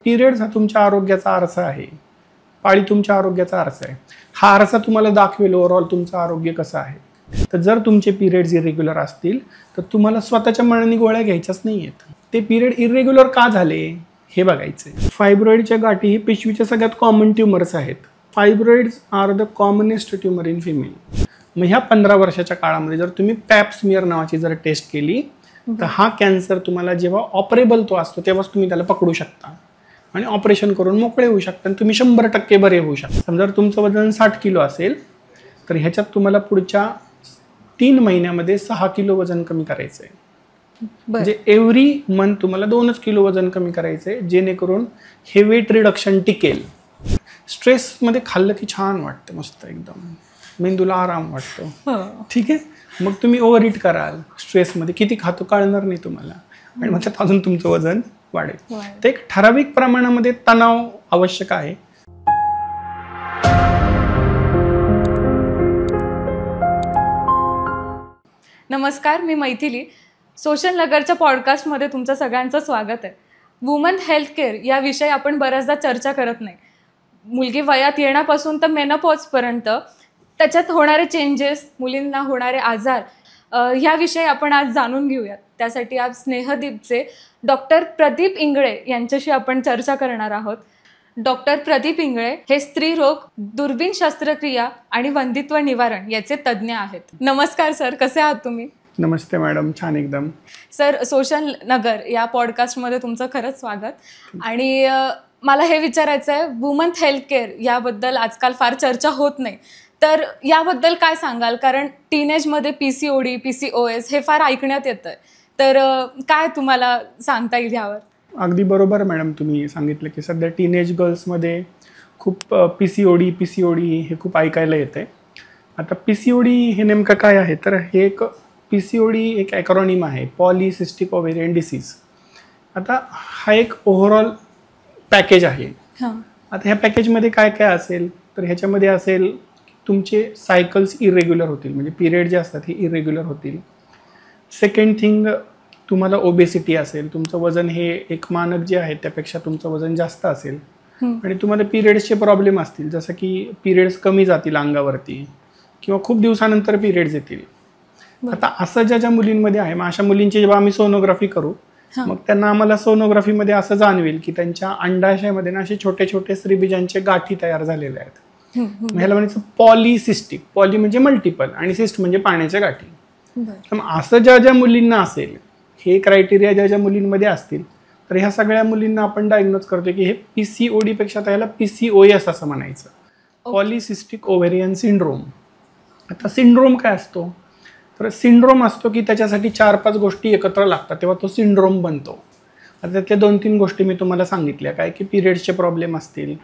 Periods हा तुमच्या आरोग्याचा आरसा आहे, पाळी तुमच्या आरोग्याचा आरसा आहे. हा आरसा तुम्हाला दाखवेल ओव्हरऑल तुमचं आरोग्य कसं आहे. तर जर तुमचे पिरियड्स इरेग्युलर असतील तर तुम्हाला स्वतःच्या मनाने गोळ्या घ्यायच्याच नाही आहेत. ते पिरियड इरेग्युलर का झाले हे बघायचं. फायब्रॉइडच्या गाठी ही पिशवीच्या सगळ्यात कॉमन ट्युमर्स आहेत. Fibroids are the commonest tumour in female. मग ह्या 15 वर्षाच्या काळामध्ये जर तुम्ही पॅप स्मिअर नावाची जर टेस्ट केली तर हा कॅन्सर तुम्हाला जेव्हा ऑपरेबल तो असतो तेव्हाच तुम्ही त्याला पकडू शकता आणि ऑपरेशन करून मोकळे होऊ शकता आणि तुम्ही 100% बरे होऊ शकता. समजा तुमचं वजन 60 किलो असेल तर ह्याच्यात तुम्हाला पुढच्या 3 महिन्यामध्ये 6 किलो वजन कमी करायचं आहे. म्हणजे एव्हरी मंथ तुम्हाला 2च किलो वजन कमी करायचं आहे, जेणेकरून हे वेट रिडक्शन टिकेल. स्ट्रेसमध्ये खाल्लं की छान वाटतं, मस्त एकदम मेंदूला आराम वाटतो. ठीक आहे, मग तुम्ही ओव्हर इट कराल स्ट्रेसमध्ये, किती खातो कळणार नाही तुम्हाला आणि मग त्यात अजून तुमचं वजन वाढेल. तर एक ठराविक प्रमाणामध्ये तणाव आवश्यक आहे. नमस्कार, मी मैथिली. सोशल नगरच्या पॉडकास्टमध्ये तुमचं सगळ्यांचं स्वागत आहे. वुमन हेल्थ केअर या विषयी आपण बऱ्याचदा चर्चा करत नाही. मुलगी वयात येण्यापासून तर मेनोपॉजपर्यंत त्याच्यात होणारे चेंजेस, मुलींना होणारे आजार ह्याविषयी आपण आज जाणून घेऊयात. त्यासाठी आज स्नेहदीपचे डॉक्टर प्रदीप इंगळे यांच्याशी आपण चर्चा करणार आहोत. डॉक्टर प्रदीप इंगळे हे स्त्रीरोग, दुर्बीण शस्त्रक्रिया आणि वंधित्व निवारण याचे तज्ज्ञ आहेत. नमस्कार सर, कसे आहात तुम्ही? नमस्ते मॅडम, छान एकदम. सर, सोशल नगर या पॉडकास्टमध्ये तुमचं खरंच स्वागत. आणि मला हे विचारायचं आहे, वुमन हेल्थ केअर याबद्दल आजकाल फार चर्चा होत नाही, तर याबद्दल काय सांगाल? कारण टीनेजमध्ये PCOD, PCOS हे फार ऐकण्यात येतं, तर काय तुम्हाला सांगता येईल यावर? अगदी बरोबर मॅडम, तुम्ही सांगितलं की सध्या टीनेज गर्ल्समध्ये खूप PCOD हे खूप ऐकायला येतं आहे. आता PCOD हे नेमकं काय आहे, तर हे एक PCOD एक ॲक्रॉनिम आहे, पॉलिसिस्टिक ओव्हेरियन डिसीज. आता हा एक ओव्हरऑल पॅकेज आहे. आता ह्या पॅकेजमध्ये काय काय असेल, तर ह्याच्यामध्ये असेल तुमचे सायकल्स इरेग्युलर होतील, म्हणजे पिरियड जे असतात हे इरेग्युलर होतील. सेकंड थिंग, तुम्हाला ओबेसिटी असेल, तुमचं वजन हे एक मानक जे आहे त्यापेक्षा तुमचं वजन जास्त असेल आणि तुम्हाला पिरियड्सचे प्रॉब्लेम असतील, जसं की पिरियड्स कमी जातील अंगावरती किंवा खूप दिवसानंतर पिरियड्स येतील. आता असं ज्या मुलींमध्ये आहे, मग अशा मुलींची जेव्हा आम्ही सोनोग्राफी करू मग त्यांना आम्हाला सोनोग्राफीमध्ये असं जाणवेल की त्यांच्या अंडाशयामध्ये ना असे छोटे छोटे स्त्रीबीजांचे गाठी तयार झालेले आहेत. ह्याला म्हणायचं पॉलिसिस्टिक. पॉली म्हणजे मल्टिपल आणि सिस्ट म्हणजे पाण्याच्या गाठी. तर असं ज्या मुलींना असेल, हे क्रायटेरिया ज्या मुलींमध्ये असतील, तर ह्या सगळ्या मुलींना आपण डायग्नोज करतो की हे PCOD पेक्षा त्याला PCOS असं म्हणायचं, पॉलिसिस्टिक ओव्हेरियन सिंड्रोम. आता सिंड्रोम काय असतो, तर सिंड्रोम असतो की त्याच्यासाठी 4-5 गोष्टी एकत्र लागतात तेव्हा तो सिंड्रोम बनतो. आता त्यातल्या 2-3 गोष्टी मी तुम्हाला सांगितल्या, काय की पिरियड्सचे प्रॉब्लेम असतील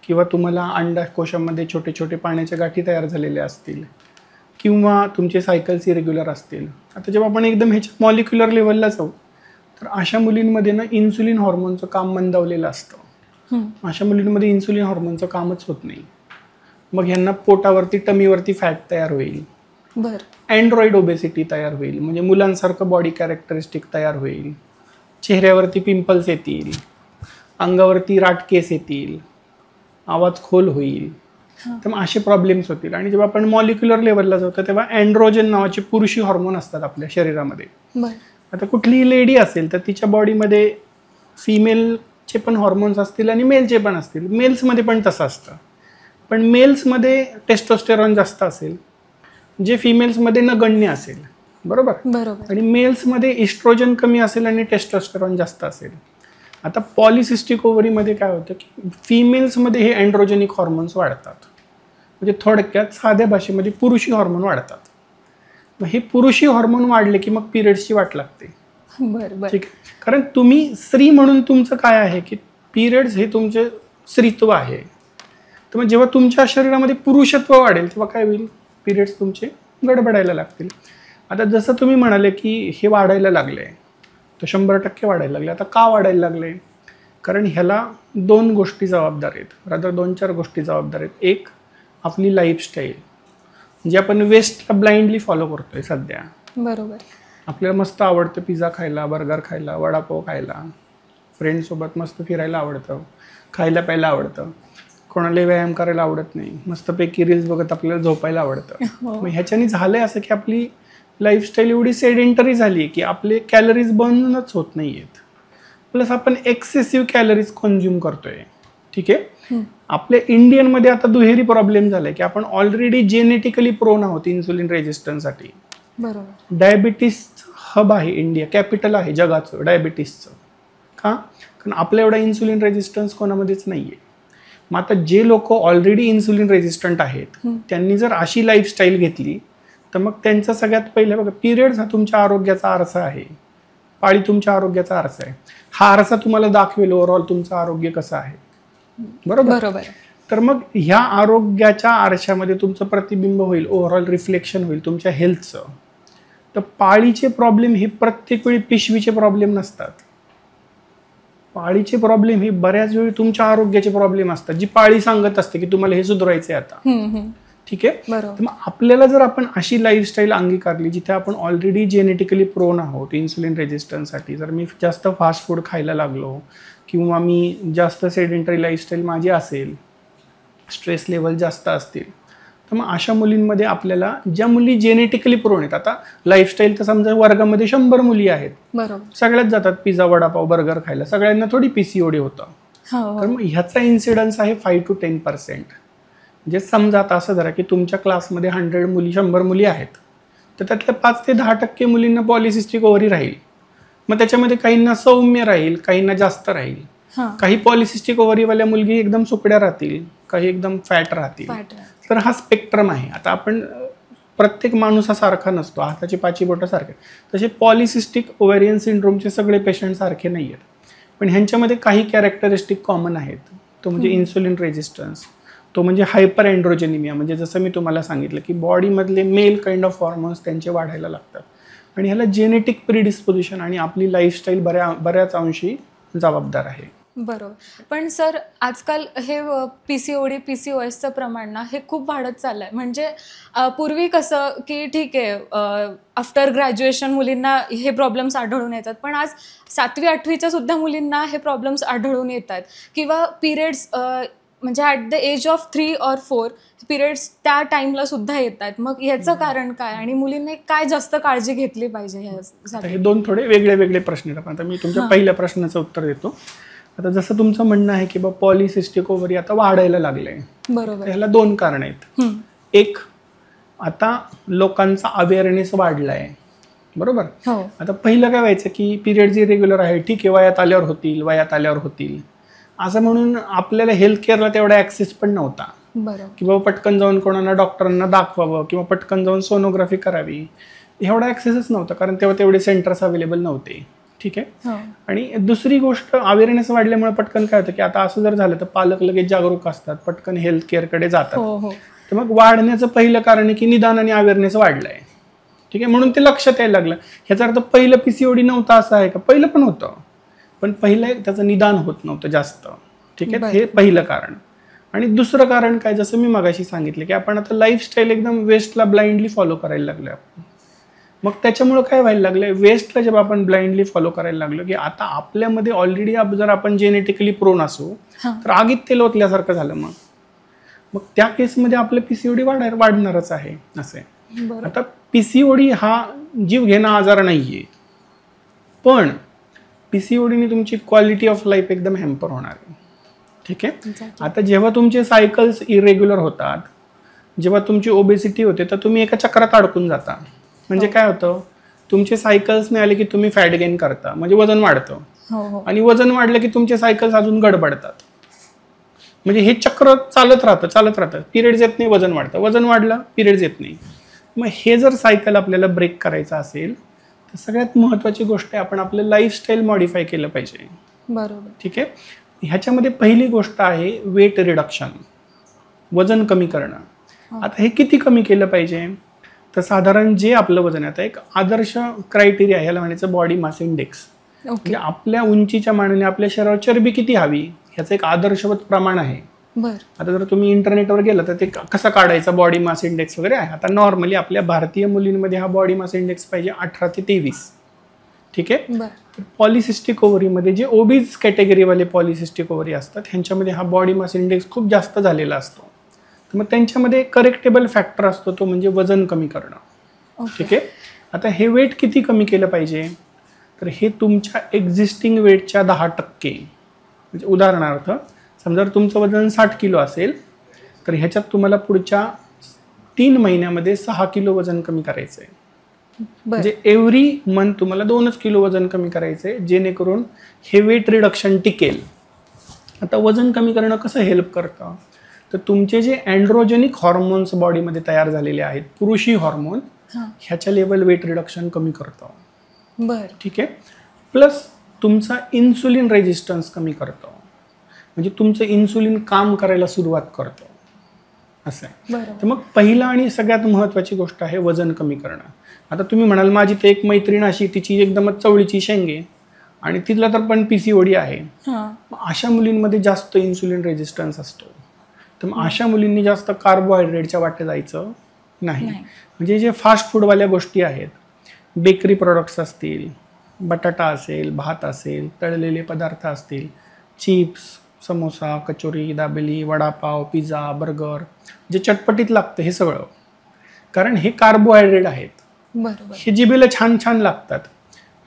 किंवा तुम्हाला अंडाकोशामध्ये छोटे छोटे पाण्याच्या गाठी तयार झालेल्या असतील किंवा तुमचे सायकल्स इरेग्युलर असतील. आता जेव्हा आपण एकदम ह्याच्या मॉलिक्युलर लेवलला जाऊ तर अशा मुलींमध्ये ना इन्सुलिन हॉर्मोनचं काम मंदावलेलं असतं. अशा मुलींमध्ये इन्सुलिन हॉर्मोनचं कामच होत नाही. मग ह्यांना पोटावरती, टमीवरती फॅट तयार होईल. अँड्रॉइड ओबेसिटी तयार होईल, म्हणजे मुलांसारखं बॉडी कॅरेक्टरिस्टिक तयार होईल. चेहऱ्यावरती पिंपल्स येतील, अंगावरती राटकेस येतील, आवाज खोल होईल. तर मग असे प्रॉब्लेम्स होतील. आणि जेव्हा आपण मॉलिक्युलर लेवलला जातो तेव्हा अँड्रोजन नावाचे पुरुषी हॉर्मोन असतात आपल्या शरीरामध्ये. आता कुठलीही लेडी असेल तर तिच्या बॉडीमध्ये फिमेलचे पण हॉर्मोन्स असतील आणि मेलचे पण असतील. मेल्समध्ये पण तसं असतं, पण मेल्समध्ये टेस्टोस्टेरॉन जास्त असेल, जे फिमेल्समध्ये नगण्य असेल. बरोबर. आणि मेल्समध्ये इस्ट्रोजन कमी असेल आणि टेस्टोस्टेरॉन जास्त असेल. आता पॉलिसिस्टिक ओव्हरीमध्ये काय होतं की फिमेल्समध्ये हे अँड्रोजेनिक हॉर्मोन्स वाढतात, म्हणजे थोडक्यात साध्या भाषेमध्ये पुरुषी हॉर्मोन वाढतात. मग हे पुरुषी हॉर्मोन वाढले की मग पिरियड्सची वाट लागते. ठीक आहे, कारण तुम्ही स्त्री म्हणून तुमचं काय आहे की पिरियड्स हे तुमचे स्त्रीत्व आहे. तर मग जेव्हा तुमच्या शरीरामध्ये पुरुषत्व वाढेल तेव्हा काय होईल, पिरियड्स तुमचे गडबडायला लागतील. आता जसं तुम्ही म्हणाले की हे वाढायला लागले, तर 100% वाढायला लागले. आता का वाढायला लागले, कारण ह्याला 2 गोष्टी जबाबदार आहेत, रादर 2-4 गोष्टी जबाबदार आहेत. एक, आपली लाईफस्टाईल, म्हणजे आपण वेस्टला ब्लाइंडली फॉलो करतोय सध्या. बरोबर. आपल्याला मस्त आवडतं पिझ्झा खायला, बर्गर खायला, वडापाव खायला, फ्रेंडसोबत मस्त फिरायला आवडतं, खायला प्यायला आवडतं, कोणाला व्यायाम करायला आवडत नाही, मस्तपैकी रील्स बघत आपल्याला झोपायला आवडतं. मग ह्याच्याने झालंय असं की आपली लाईफस्टाईल एवढी सेडेंटरी झाली आहे की आपले कॅलरीज बर्नच होत नाही आहेत. प्लस आपण एक्सेसिव्ह कॅलरीज कन्झ्युम करतोय. ठीक आहे. आपल्या इंडियनमध्ये आता दुहेरी प्रॉब्लेम झालाय की आपण ऑलरेडी जेनेटिकली प्रोन आहोत इन्सुलिन रेजिस्टन्ससाठी. बरोबर. डायबिटीस हब आहे इंडिया, कॅपिटल आहे जगाचं डायबिटीसचं. का? कारण आपल्या एवढा इन्सुलिन रेजिस्टन्स कोणामध्येच नाहीये. मग आता जे लोक ऑलरेडी इन्सुलिन रेजिस्टंट आहेत त्यांनी जर अशी लाईफस्टाईल घेतली तर मग त्यांचा सगळ्यात पहिलं बघा, पिरियड्स हा तुमच्या आरोग्याचा आरसा आहे, पाळी तुमच्या आरोग्याचा आरसा आहे. हा आरसा तुम्हाला दाखवेल ओव्हरऑल तुमचं आरोग्य कसं आहे. बरोबर. तर मग ह्या आरोग्याच्या आरशामध्ये तुमचं प्रतिबिंब होईल, ओव्हरऑल रिफ्लेक्शन होईल तुमच्या हेल्थचं. तर पाळीचे प्रॉब्लेम हे प्रत्येक वेळी पिशवीचे प्रॉब्लेम नसतात. पाळीचे प्रॉब्लेम हे बऱ्याच वेळी तुमच्या आरोग्याचे प्रॉब्लेम असतात, जी पाळी सांगत असते की तुम्हाला हे सुधारायचंय आता. ठीक आहे. तर मग आपल्याला जर आपण अशी लाईफस्टाईल अंगीकारली जिथे आपण ऑलरेडी जेनेटिकली प्रोन आहोत इन्सुलिन रेजिस्टन्ससाठी, जर मी जास्त फास्ट फूड खायला लागलो किंवा मी जास्त सेडेंटरी लाईफस्टाईल माझी असेल, स्ट्रेस लेवल जास्त असतील, तर मग अशा मुलींमध्ये आपल्याला ज्या मुली जेनेटिकली प्रोन आहेत, आता लाईफस्टाईल तर समजा वर्गामध्ये 100 मुली आहेत, सगळ्याच जातात पिझ्झा वडापाव बर्गर खायला, सगळ्यांना थोडी PCOD होतं. तर मग ह्याचा इन्सिडन्स आहे 5 to 10%. म्हणजे समजा आता असं धरा की तुमच्या क्लासमध्ये 100 मुली आहेत, तर त्यातल्या 5 ते 10% मुलींना पॉलिसिस्टिक ओव्हरी राहील. मग त्याच्यामध्ये काहींना सौम्य राहील, काहींना जास्त राहील. काही पॉलिसिस्टिक ओव्हरीवाल्या मुलगी एकदम सुकड्या राहतील, काही एकदम फॅट राहतील. तर हा स्पेक्ट्रम आहे. आता आपण प्रत्येक माणूस हा सारखा नसतो, हाताची 5 बोटं सारखे. तसे पॉलिसिस्टिक ओव्हॅरियन सिंड्रोमचे सगळे पेशंट सारखे नाही आहेत, पण ह्यांच्यामध्ये काही कॅरेक्टरिस्टिक कॉमन आहेत. तो म्हणजे इन्सुलिन रेजिस्टन्स, तो म्हणजे हायपर अँड्रोजेनिमिया, म्हणजे जसं मी तुम्हाला सांगितलं की बॉडीमधले मेल काइंड ऑफ हॉर्मोन्स त्यांचे वाढायला लागतात. आणि ह्याला जेनेटिक प्रिडिस्पोजिशन आणि आपली लाईफस्टाईल बऱ्याच अंशी जबाबदार आहे. बरोबर. पण सर आजकाल हे PCOD PCOSचं प्रमाण ना हे खूप वाढत चाललंय. म्हणजे पूर्वी कसं की ठीक आहे आफ्टर ग्रॅज्युएशन मुलींना हे प्रॉब्लेम्स आढळून येतात, पण आज 7वी 8वीच्या सुद्धा मुलींना हे प्रॉब्लेम्स आढळून येतात. किंवा पिरियड्स म्हणजे at the age of 3 or 4 periods त्या टाइमला सुद्धा येतात. मग ह्याचं कारण काय आणि मुलींनी काय जास्त काळजी घेतली पाहिजे ह्यासाठी? हे दोन थोडे वेगळे प्रश्न आहेत. आता मी तुमच्या पहिल्या प्रश्नाचं उत्तर देतो. आता जसं तुमचं म्हणणं आहे की बाबा पॉलिसिस्टिक ओव्हरी आता वाढायला लागलंय. बरोबर. ह्याला 2 कारण आहेत. एक, आता लोकांचा अवेअरनेस वाढलाय. बरोबर. आता पहिलं काय व्हायचं की पिरियड्स इरेग्युलर आहे, ठीक आहे, वयात आल्यावर होतील असं म्हणून आपल्याला हेल्थ केअरला तेवढा ऍक्सेस पण नव्हता. की बाबा पटकन जाऊन कोणाला डॉक्टरांना दाखवावं किंवा पटकन जाऊन सोनोग्राफी करावी, एवढा ऍक्सेसच नव्हता, कारण तेव्हा तेवढे सेंटर्स अवेलेबल नव्हते. ठीक आहे. आणि दुसरी गोष्ट, अवेअरनेस वाढल्यामुळे पटकन काय होतं की आता असं जर झालं तर पालक लगेच जागरूक असतात, पटकन हेल्थ केअरकडे जातात. तर मग वाढण्याचं पहिलं कारण आहे की निदान आणि अवेअरनेस वाढलाय. ठीक आहे. म्हणून ते लक्षात यायला लागलं. ह्याचा अर्थ पहिलं PCOD नव्हतं असं आहे का? पहिलं पण होतं, पण पहिलं त्याचं निदान होत नव्हतं जास्त. ठीक आहे. हे पहिलं कारण. आणि दुसरं कारण काय, जसं मी मगाशी सांगितलं की आपण आता लाईफस्टाईल एकदम वेस्टला ब्लाइंडली फॉलो करायला लागलो आपण. मग त्याच्यामुळे काय व्हायला लागलंय, वेस्टला जेव्हा आपण ब्लाइंडली फॉलो करायला लागलो की आता आपल्यामध्ये ऑलरेडी जर आपण जेनेटिकली प्रोन असू तर आगीत तेल ओतल्यासारखं झालं. मग त्या केसमध्ये आपलं PCOD वाढणारच आहे. असे आता PCOD हा जीव घेणा आजार नाहीये, पण PCODने तुमची क्वालिटी ऑफ लाईफ एकदम हॅम्पर होणार आहे. ठीक आहे. आता जेव्हा तुमचे सायकल्स इरेग्युलर होतात, जेव्हा तुमची ओबेसिटी होते, तर तुम्ही एका चक्रात अडकून जाता. म्हणजे काय होतं, तुमचे सायकल्स नाही आले की तुम्ही फॅट गेन करता, म्हणजे वजन वाढतं. आणि वजन वाढलं की तुमचे सायकल्स अजून गडबडतात. म्हणजे हे चक्र चालत राहतं. पिरियड्स येत नाही, वजन वाढतं, वजन वाढलं, पिरियड्स येत नाही. मग हे जर सायकल आपल्याला ब्रेक करायचं असेल तर सगळ्यात महत्त्वाची गोष्ट आहे, आपण आपलं लाईफस्टाईल मॉडिफाय केलं पाहिजे. बरोबर. ठीक आहे. ह्याच्यामध्ये पहिली गोष्ट आहे वेट रिडक्शन, वजन कमी करणं. आता हे किती कमी केलं पाहिजे, तर साधारण जे आपलं वजन आहे, आता एक आदर्श क्रायटेरिया ह्याला म्हणायचं बॉडी मास इंडेक्स. म्हणजे आपल्या उंचीच्या मानाने आपल्या शरीरावर चरबी किती हवी ह्याचं एक आदर्शवत प्रमाण आहे. आता जर तुम्ही इंटरनेटवर गेलं तर ते कसं काढायचं बॉडी मास इंडेक्स वगैरे आहे. आता नॉर्मली आपल्या भारतीय मुलींमध्ये हा बॉडी मास इंडेक्स पाहिजे 18 ते 23. ठीक आहे. बरं. तर पॉलिसिस्टिक ओव्हरीमध्ये जे ओबीज कॅटेगरीवाले पॉलिसिस्टिक ओव्हरी असतात ह्यांच्यामध्ये हा बॉडी मास इंडेक्स खूप जास्त झालेला असतो. तर मग त्यांच्यामध्ये करेक्टेबल फॅक्टर असतो, तो म्हणजे वजन कमी करणं. ठीक आहे. आता हे वेट किती कमी केलं पाहिजे, तर हे तुमच्या एक्झिस्टिंग वेटच्या 10%. म्हणजे उदाहरणार्थ समजा तुमचं वजन 60 किलो असेल तर ह्याच्यात तुम्हाला पुढच्या 3 महिन्यामध्ये 6 किलो वजन कमी करायचं आहे. म्हणजे एव्हरी मंथ तुम्हाला 2 किलो वजन कमी करायचं आहे, जेणेकरून हे वेट रिडक्शन टिकेल. आता वजन कमी करणं कसं हेल्प करतं, तर तुमचे जे अँड्रोजेनिक हॉर्मोन्स बॉडीमध्ये तयार झालेले आहेत, पुरुषी हॉर्मोन, ह्याच्या लेवल वेट रिडक्शन कमी करतं. बरं. ठीक आहे. प्लस तुमचा इन्सुलिन रेजिस्टन्स कमी करतं, म्हणजे तुमचं इन्सुलिन काम करायला सुरुवात करतं, असं आहे. तर मग पहिला आणि सगळ्यात महत्त्वाची गोष्ट आहे वजन कमी करणं. आता तुम्ही म्हणाल माझी तर एक मैत्रीण अशी, तिची एकदमच चवळीची शेंगे आणि तिला तर पण PCOD आहे. अशा मुलींमध्ये जास्त इन्सुलिन रेजिस्टन्स असतो. तर मग अशा मुलींनी जास्त कार्बोहायड्रेटच्या वाटे जायचं नाही. म्हणजे जे फास्ट फूडवाल्या गोष्टी आहेत, बेकरी प्रोडक्ट्स असतील, बटाटा असेल, भात असेल, तळलेले पदार्थ असतील, chips, samosa, kachori, dabeli, vada pav, pizza, burger, जे चटपटीत लागतं हे सगळं, कारण हे कार्बोहायड्रेट आहेत. हे जिभेला छान छान लागतात.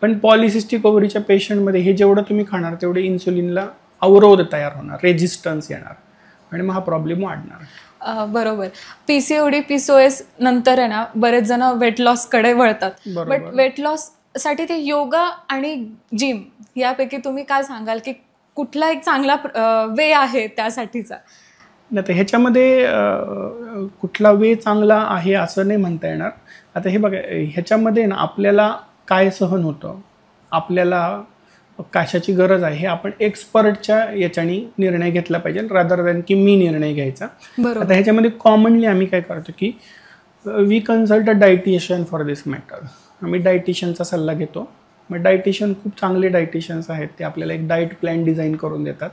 पण पॉलिसिस्टिक ओव्हरीच्या पेशंटमध्ये हे जेवढं तुम्ही खाणार तेवढे इन्सुलिनला अवरोध तयार होणार, रेजिस्टन्स येणार आणि मग हा प्रॉब्लेम वाढणार. बरोबर. PCOD PCOS नंतर आहे ना बरेच जण वेट लॉसकडे वळतात. बट वेट लॉस साठी ते योगा आणि जिम यापैकी तुम्ही काय सांगाल की कुठला एक चांगला वे आहे त्यासाठीचा? नाही, तर ह्याच्यामध्ये कुठला वे चांगला आहे असं नाही म्हणता येणार. आता हे बघा, ह्याच्यामध्ये ना आपल्याला काय सहन होतं, आपल्याला कशाची गरज आहे, हे आपण एक्सपर्टच्या याच्याने निर्णय घेतला पाहिजे रादर दॅन की मी निर्णय घ्यायचा. आता ह्याच्यामध्ये कॉमनली आम्ही काय करतो की we consult a dietitian for this matter. आम्ही डायटिशियनचा सल्ला घेतो. मग डायटिशियन खूप चांगले डायटिशियन्स आहेत, ते आपल्याला एक डाएट प्लॅन डिझाईन करून देतात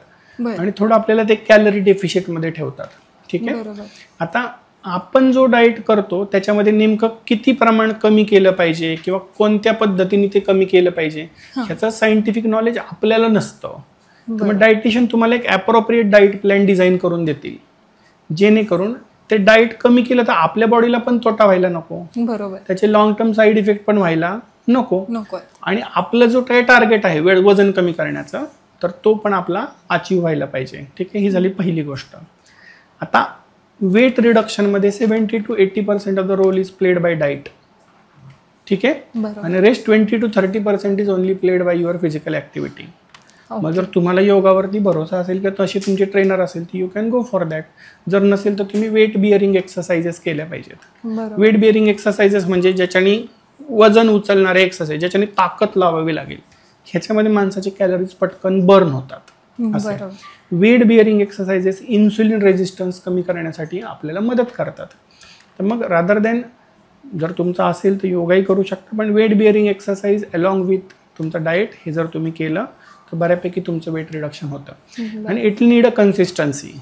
आणि थोडं आपल्याला ते कॅलरी डेफिशिटमध्ये ठेवतात. ठीक आहे. आता आपण जो डाएट करतो त्याच्यामध्ये नेमकं किती प्रमाण कमी केलं पाहिजे किंवा कोणत्या पद्धतीने ते कमी केलं पाहिजे ह्याचं सायंटिफिक नॉलेज आपल्याला नसतं. मग डायटिशियन तुम्हाला एक ॲप्रोप्रिएट डाएट प्लॅन डिझाईन करून देतील, जेणेकरून ते डाएट कमी केलं तर आपल्या बॉडीला पण तोटा व्हायला नको, बरोबर, त्याचे लॉंग टर्म साईड इफेक्ट पण व्हायला नको, आणि आपलं जो काही टार्गेट आहे वजन कमी करण्याचा, तर तो पण आपला अचीव व्हायला पाहिजे. ठीक आहे. ही झाली पहिली गोष्ट. आता वेट रिडक्शनमध्ये 70 to 80% of the role is played by diet. ठीक आहे. आणि rest 20 to 30% is only played by your physical activity. मग जर तुम्हाला योगावरती भरोसा असेल किंवा तशी तुमची ट्रेनर असेल तर you can go for that. जर नसेल तर तुम्ही वेट बिअरिंग एक्सरसाइजेस केल्या पाहिजेत. वेट बिअरिंग एक्सरसाइजेस म्हणजे ज्याच्याने वजन उचलणारे एक्सरसाइज, ज्याच्याने ताकद लावावी लागेल, ह्याच्यामध्ये माणसाचे कॅलरीज पटकन बर्न होतात. Weight bearing exercises insulin resistance कमी करण्यासाठी आपल्याला मदत करतात. तर मग रादर दॅन जर तुमचं असेल तर योगाही करू शकता, पण weight bearing exercise along with तुमचं डाएट हे जर तुम्ही केलं तर बऱ्यापैकी तुमचं वेट रिडक्शन होतं. आणि इट नीड अ कन्सिस्टन्सी.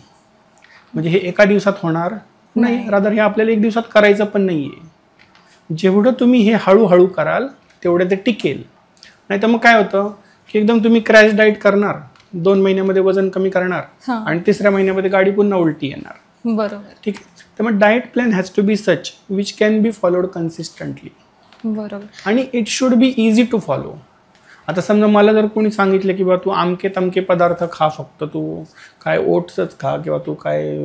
म्हणजे हे एका दिवसात होणार नाही, रादर हे आपल्याला एक दिवसात करायचं पण नाही आहे. जेवढं तुम्ही हे हळूहळू कराल तेवढं ते टिकेल. नाही तर मग काय होतं की एकदम तुम्ही क्रॅश डाएट करणार, 2 महिन्यामध्ये वजन कमी करणार आणि 3ऱ्या महिन्यामध्ये गाडी पुन्हा उलटी येणार. बरोबर. ठीक आहे. तर मग diet plan has to be such which can be followed consistently. बरोबर. आणि it should be easy to follow. आता समजा मला जर कोणी सांगितलं की बा तू आमके तमके पदार्थ खा, फक्त तू काय ओट्सच खा किंवा तू काय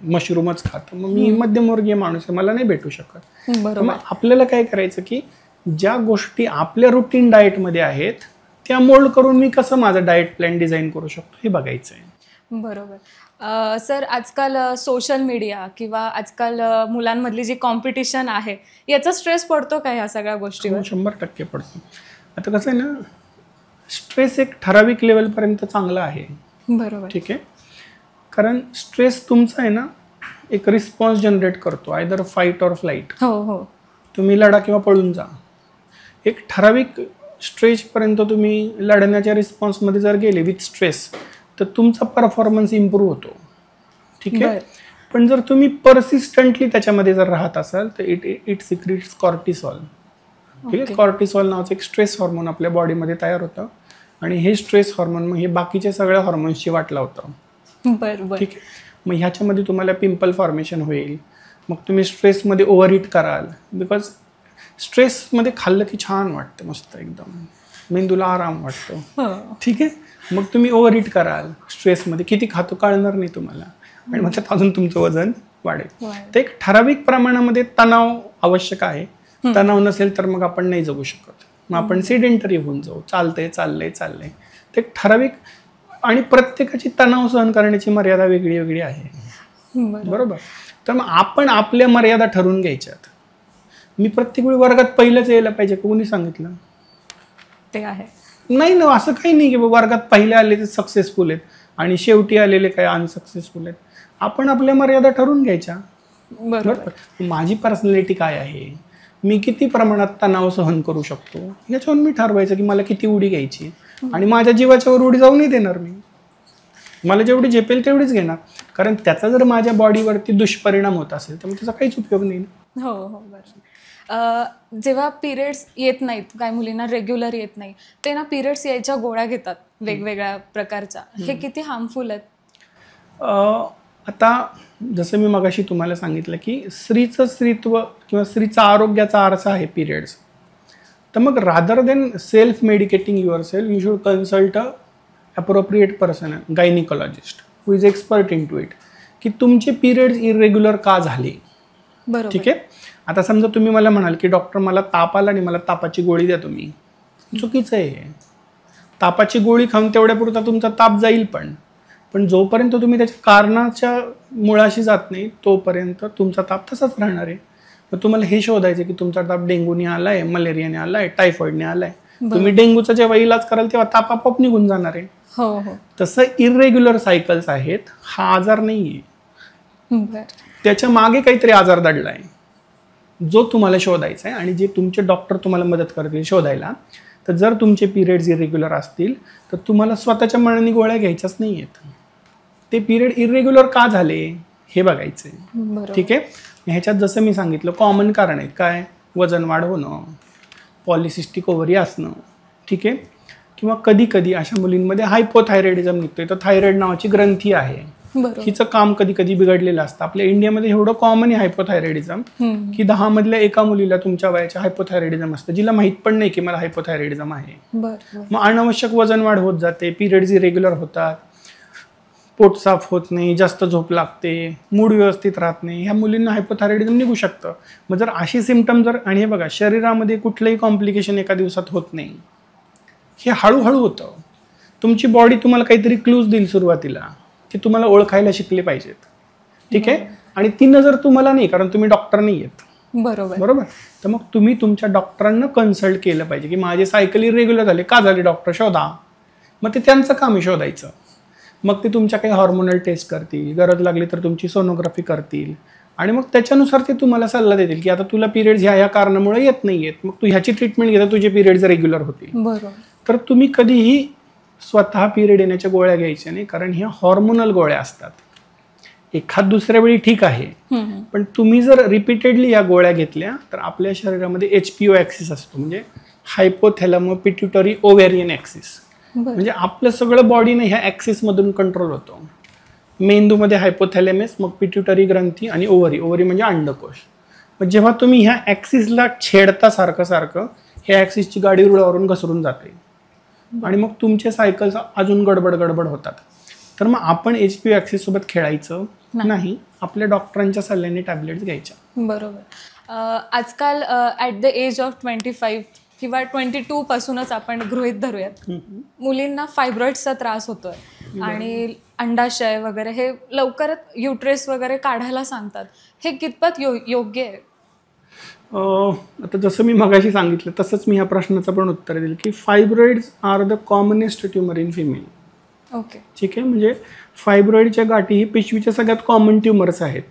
मशरूमच खा, तर मग मी मध्यमवर्गीय माणूस आहे, मला नाही भेटू शकत. मग आपल्याला काय करायचं की ज्या गोष्टी आपल्या रुटीन डाएटमध्ये आहेत त्या मोल्ड करून मी कसं माझं डाएट प्लॅन डिझाईन करू शकतो हे बघायचं आहे. बरोबर. सर, आजकाल सोशल मीडिया किंवा आजकाल मुलांमधली जी कॉम्पिटिशन आहे याचा स्ट्रेस पडतो का ह्या सगळ्या गोष्टीवर? 100% पडतो. आता कसं आहे ना, स्ट्रेस एक ठराविक लेवलपर्यंत चांगला आहे. बरोबर. ठीक आहे. कारण स्ट्रेस तुमचा आहे ना एक रिस्पॉन्स जनरेट करतो, आयदर फाईट ऑर फ्लाईट. हो. तुम्ही लढा किंवा पळून जा. एक ठराविक स्ट्रेसपर्यंत तुम्ही लढण्याच्या रिस्पॉन्समध्ये जर गेले विथ स्ट्रेस तर तुमचा परफॉर्मन्स इम्प्रूव्ह होतो. ठीक आहे. पण जर तुम्ही परसिस्टंटली त्याच्यामध्ये जर राहत असाल तर इट सिक्रेट्स कॉर्टिसॉल. ठीक आहे. कॉर्टिसॉल नावाचं एक स्ट्रेस हॉर्मोन आपल्या बॉडीमध्ये तयार होतं आणि हे स्ट्रेस हॉर्मोन मग हे बाकीच्या सगळ्या हॉर्मोन्सची वाट लावतं. बरोबर. ठीक आहे. मग ह्याच्यामध्ये तुम्हाला पिंपल फॉर्मेशन होईल. मग तुम्ही स्ट्रेसमध्ये ओव्हरईट कराल. बिकॉज स्ट्रेसमध्ये खाल्लं की छान वाटतं, मस्त एकदम मेंदूला आराम वाटतो. ठीक आहे. मग तुम्ही ओव्हरईट कराल स्ट्रेसमध्ये, किती खातो कळणार नाही तुम्हाला आणि मग त्यात अजून तुमचं वजन वाढेल. तर एक ठराविक प्रमाणामध्ये तणाव आवश्यक आहे. तणाव नसेल तर मग आपण नाही जगू शकत. मग आपण सेडेंटरी होऊन जाऊ. चाललंय. ते एक ठराविक आणि प्रत्येकाची तणाव सहन करण्याची मर्यादा वेगळी वेगळी आहे. बरोबर. तर मग आपण आपल्या मर्यादा ठरवून घ्यायच्यात. मी प्रत्येक वेळी वर्गात पहिलंच यायला पाहिजे कोणी सांगितलं? ते आहे नाही ना, असं काही नाही की वर्गात पहिले आले ते सक्सेसफुल आहेत आणि शेवटी आलेले काय अनसक्सेसफुल आहेत. आपण आपल्या मर्यादा ठरवून घ्यायच्या. बरोबर. माझी पर्सनॅलिटी काय आहे, मी किती प्रमाणात तणाव सहन करू शकतो, याच्यावरून मी ठरवायचं की मला किती उडी घ्यायची आणि माझ्या जीवाच्या वर उडी जाऊ नाही देणार. मी मला जेवढी झेपेल तेवढीच घेणार, कारण त्याचा जर माझ्या बॉडीवरती दुष्परिणाम होत असेल तर मग त्याचा काहीच उपयोग नाही. हो बरोबर. जेव्हा पिरियड्स येत नाहीत, काही मुलींना रेग्युलर येत नाही, ते ना पिरियड्स यायच्या गोळ्या घेतात वेगवेगळ्या प्रकारच्या. हे किती हार्मफुल आहेत? आता जसं मी मगाशी तुम्हाला सांगितलं की स्त्रीचं स्त्रीत्व किंवा स्त्रीचा आरोग्याचा आरसा आहे पिरियड्स. तर मग rather than self medicating your self, you should consult a appropriate person, gynaecologist who is expert in to it, की तुमचे पिरियड्स इरेग्युलर का झाले. बरोबर. ठीक आहे. आता समजा तुम्ही मला म्हणाल की डॉक्टर मला ताप आला आणि मला तापाची गोळी द्या तुम्ही. चुकीचं आहे. तापाची गोळी खाऊन तेवढ्यापुरता तुमचा ताप जाईल, पण जोपर्यंत तुम्ही त्याच्या कारणाच्या मुळाशी जात नाही तोपर्यंत तुमचा ताप तसाच राहणार आहे. मग तुम्हाला हे शोधायचं की तुमचा ताप डेंग्यूने आलाय, मलेरियाने आलाय, टायफॉइडने आलाय. तुम्ही डेंग्यूचा जेव्हा इलाज कराल तेव्हा ताप आपोआप निघून जाणार आहे. हो. तसं इरेग्युलर सायकल्स आहेत. हा आजार नाहीये, त्याच्या मागे काहीतरी आजार दडलाय जो तुम्हाला शोधायचा आहे आणि जे तुमचे डॉक्टर तुम्हाला मदत करतील शोधायला. तर जर तुमचे पिरियड्स इरेग्युलर असतील तर तुम्हाला स्वतःच्या मनाने गोळ्या घ्यायच्याच नाही आहेत. ते पिरियड इरेग्युलर का झाले हे बघायचं आहे. ठीक आहे. ह्याच्यात जसं मी सांगितलं कॉमन कारण आहेत. काय? वजन वाढ होणं, पॉलिसिस्टिक ओव्हरी असणं. ठीक आहे. किंवा कधी कधी अशा मुलींमध्ये हायपोथायरॉइडिझम निघतोय. तर थायरॉइड नावाची ग्रंथी आहे, हिचं काम कधी कधी बिघडलेलं असतं. आपल्या इंडियामध्ये एवढं कॉमन आहे हायपोथायरॉइडिझम की 10 मधल्या एका मुलीला तुमच्या वयाच्या हायपोथायरॉइडिझम असतं, जिला माहित पण नाही की मला हायपोथायरॉइडिझम आहे. मग अनावश्यक वजन वाढ होत जाते, पिरियड्स इरेग्युलर होतात, पोट साफ होत नाही, जास्त झोप लागते, मूड व्यवस्थित राहत नाही. ह्या मुलींना हायपोथायरॉइडिझम निघू शकतं. मग जर अशी सिम्पटम जर, आणि हे बघा शरीरामध्ये कुठलंही कॉम्प्लिकेशन एका दिवसात होत नाही, हे हळूहळू होतं. तुमची बॉडी तुम्हाला काहीतरी क्लूज देईल सुरुवातीला, ते तुम्हाला ओळखायला शिकले पाहिजेत. ठीक आहे. आणि ती नजर तुम्हाला नाही, कारण तुम्ही डॉक्टर नाही आहेत. बरोबर. तर मग तुम्ही तुमच्या डॉक्टरांना कन्सल्ट केलं पाहिजे की माझे सायकल इरेग्युलर झाले का झाले डॉक्टर शोधा. मग ते त्यांचं काम आहे शोधायचं. मग ते तुमच्या काही हॉर्मोनल टेस्ट करतील, गरज लागली तर तुमची सोनोग्राफी करतील आणि मग त्याच्यानुसार ते तुम्हाला सल्ला देतील की आता तुला पिरियड्स ह्या कारणामुळे येत नाही आहेत, मग तू ह्याची ट्रीटमेंट घेता तुझे पिरियड्स रेग्युलर होतील. तर तुम्ही कधीही स्वतः पिरियड येण्याच्या गोळ्या घ्यायच्या नाही, कारण ह्या हॉर्मोनल गोळ्या असतात. एखाद दुसऱ्या वेळी ठीक आहे, पण तुम्ही जर रिपीटेडली या गोळ्या घेतल्या तर आपल्या शरीरामध्ये HPO ॲक्सिस असतो, म्हणजे हायपोथॅलॅमो पिट्युटरी ओव्हेरियन ॲक्सिस. म्हणजे आपलं सगळं बॉडीने ह्या ॲक्सिसमधून कंट्रोल होतो. मेंदूमध्ये हायपोथॅलेमस, मग पिट्युटरी ग्रंथी आणि ओव्हरी म्हणजे अंडकोश. मग जेव्हा तुम्ही ह्या ॲक्सिसला छेडता सारखं ह्या ॲक्सिसची गाडी रुळावरून घसरून जाते आणि मग तुमचे सायकल्स अजून गडबड होतात. तर मग आपण HPO ॲक्सिस सोबत खेळायचं नाही, आपल्या डॉक्टरांच्या सल्ल्याने टॅबलेट्स घ्यायच्या. बरोबर. आजकाल ॲट द एज ऑफ 25 किंवा 22 पासूनच आपण गृहीत धरूयात, मुलींना फायब्रॉइड्सचा त्रास होतोय आणि अंडाशय वगैरे हे लवकरच युट्रेस वगैरे काढायला सांगतात. हे कितपत योग्य आहे? आता जसं मी मगाशी सांगितलं तसंच मी ह्या प्रश्नाचं पण उत्तर देईल की fibroids are the commonest tumour in female. Okay. ठीक आहे. म्हणजे फायब्रॉइडच्या गाठी ही पिशवीच्या सगळ्यात कॉमन ट्युमर्स आहेत.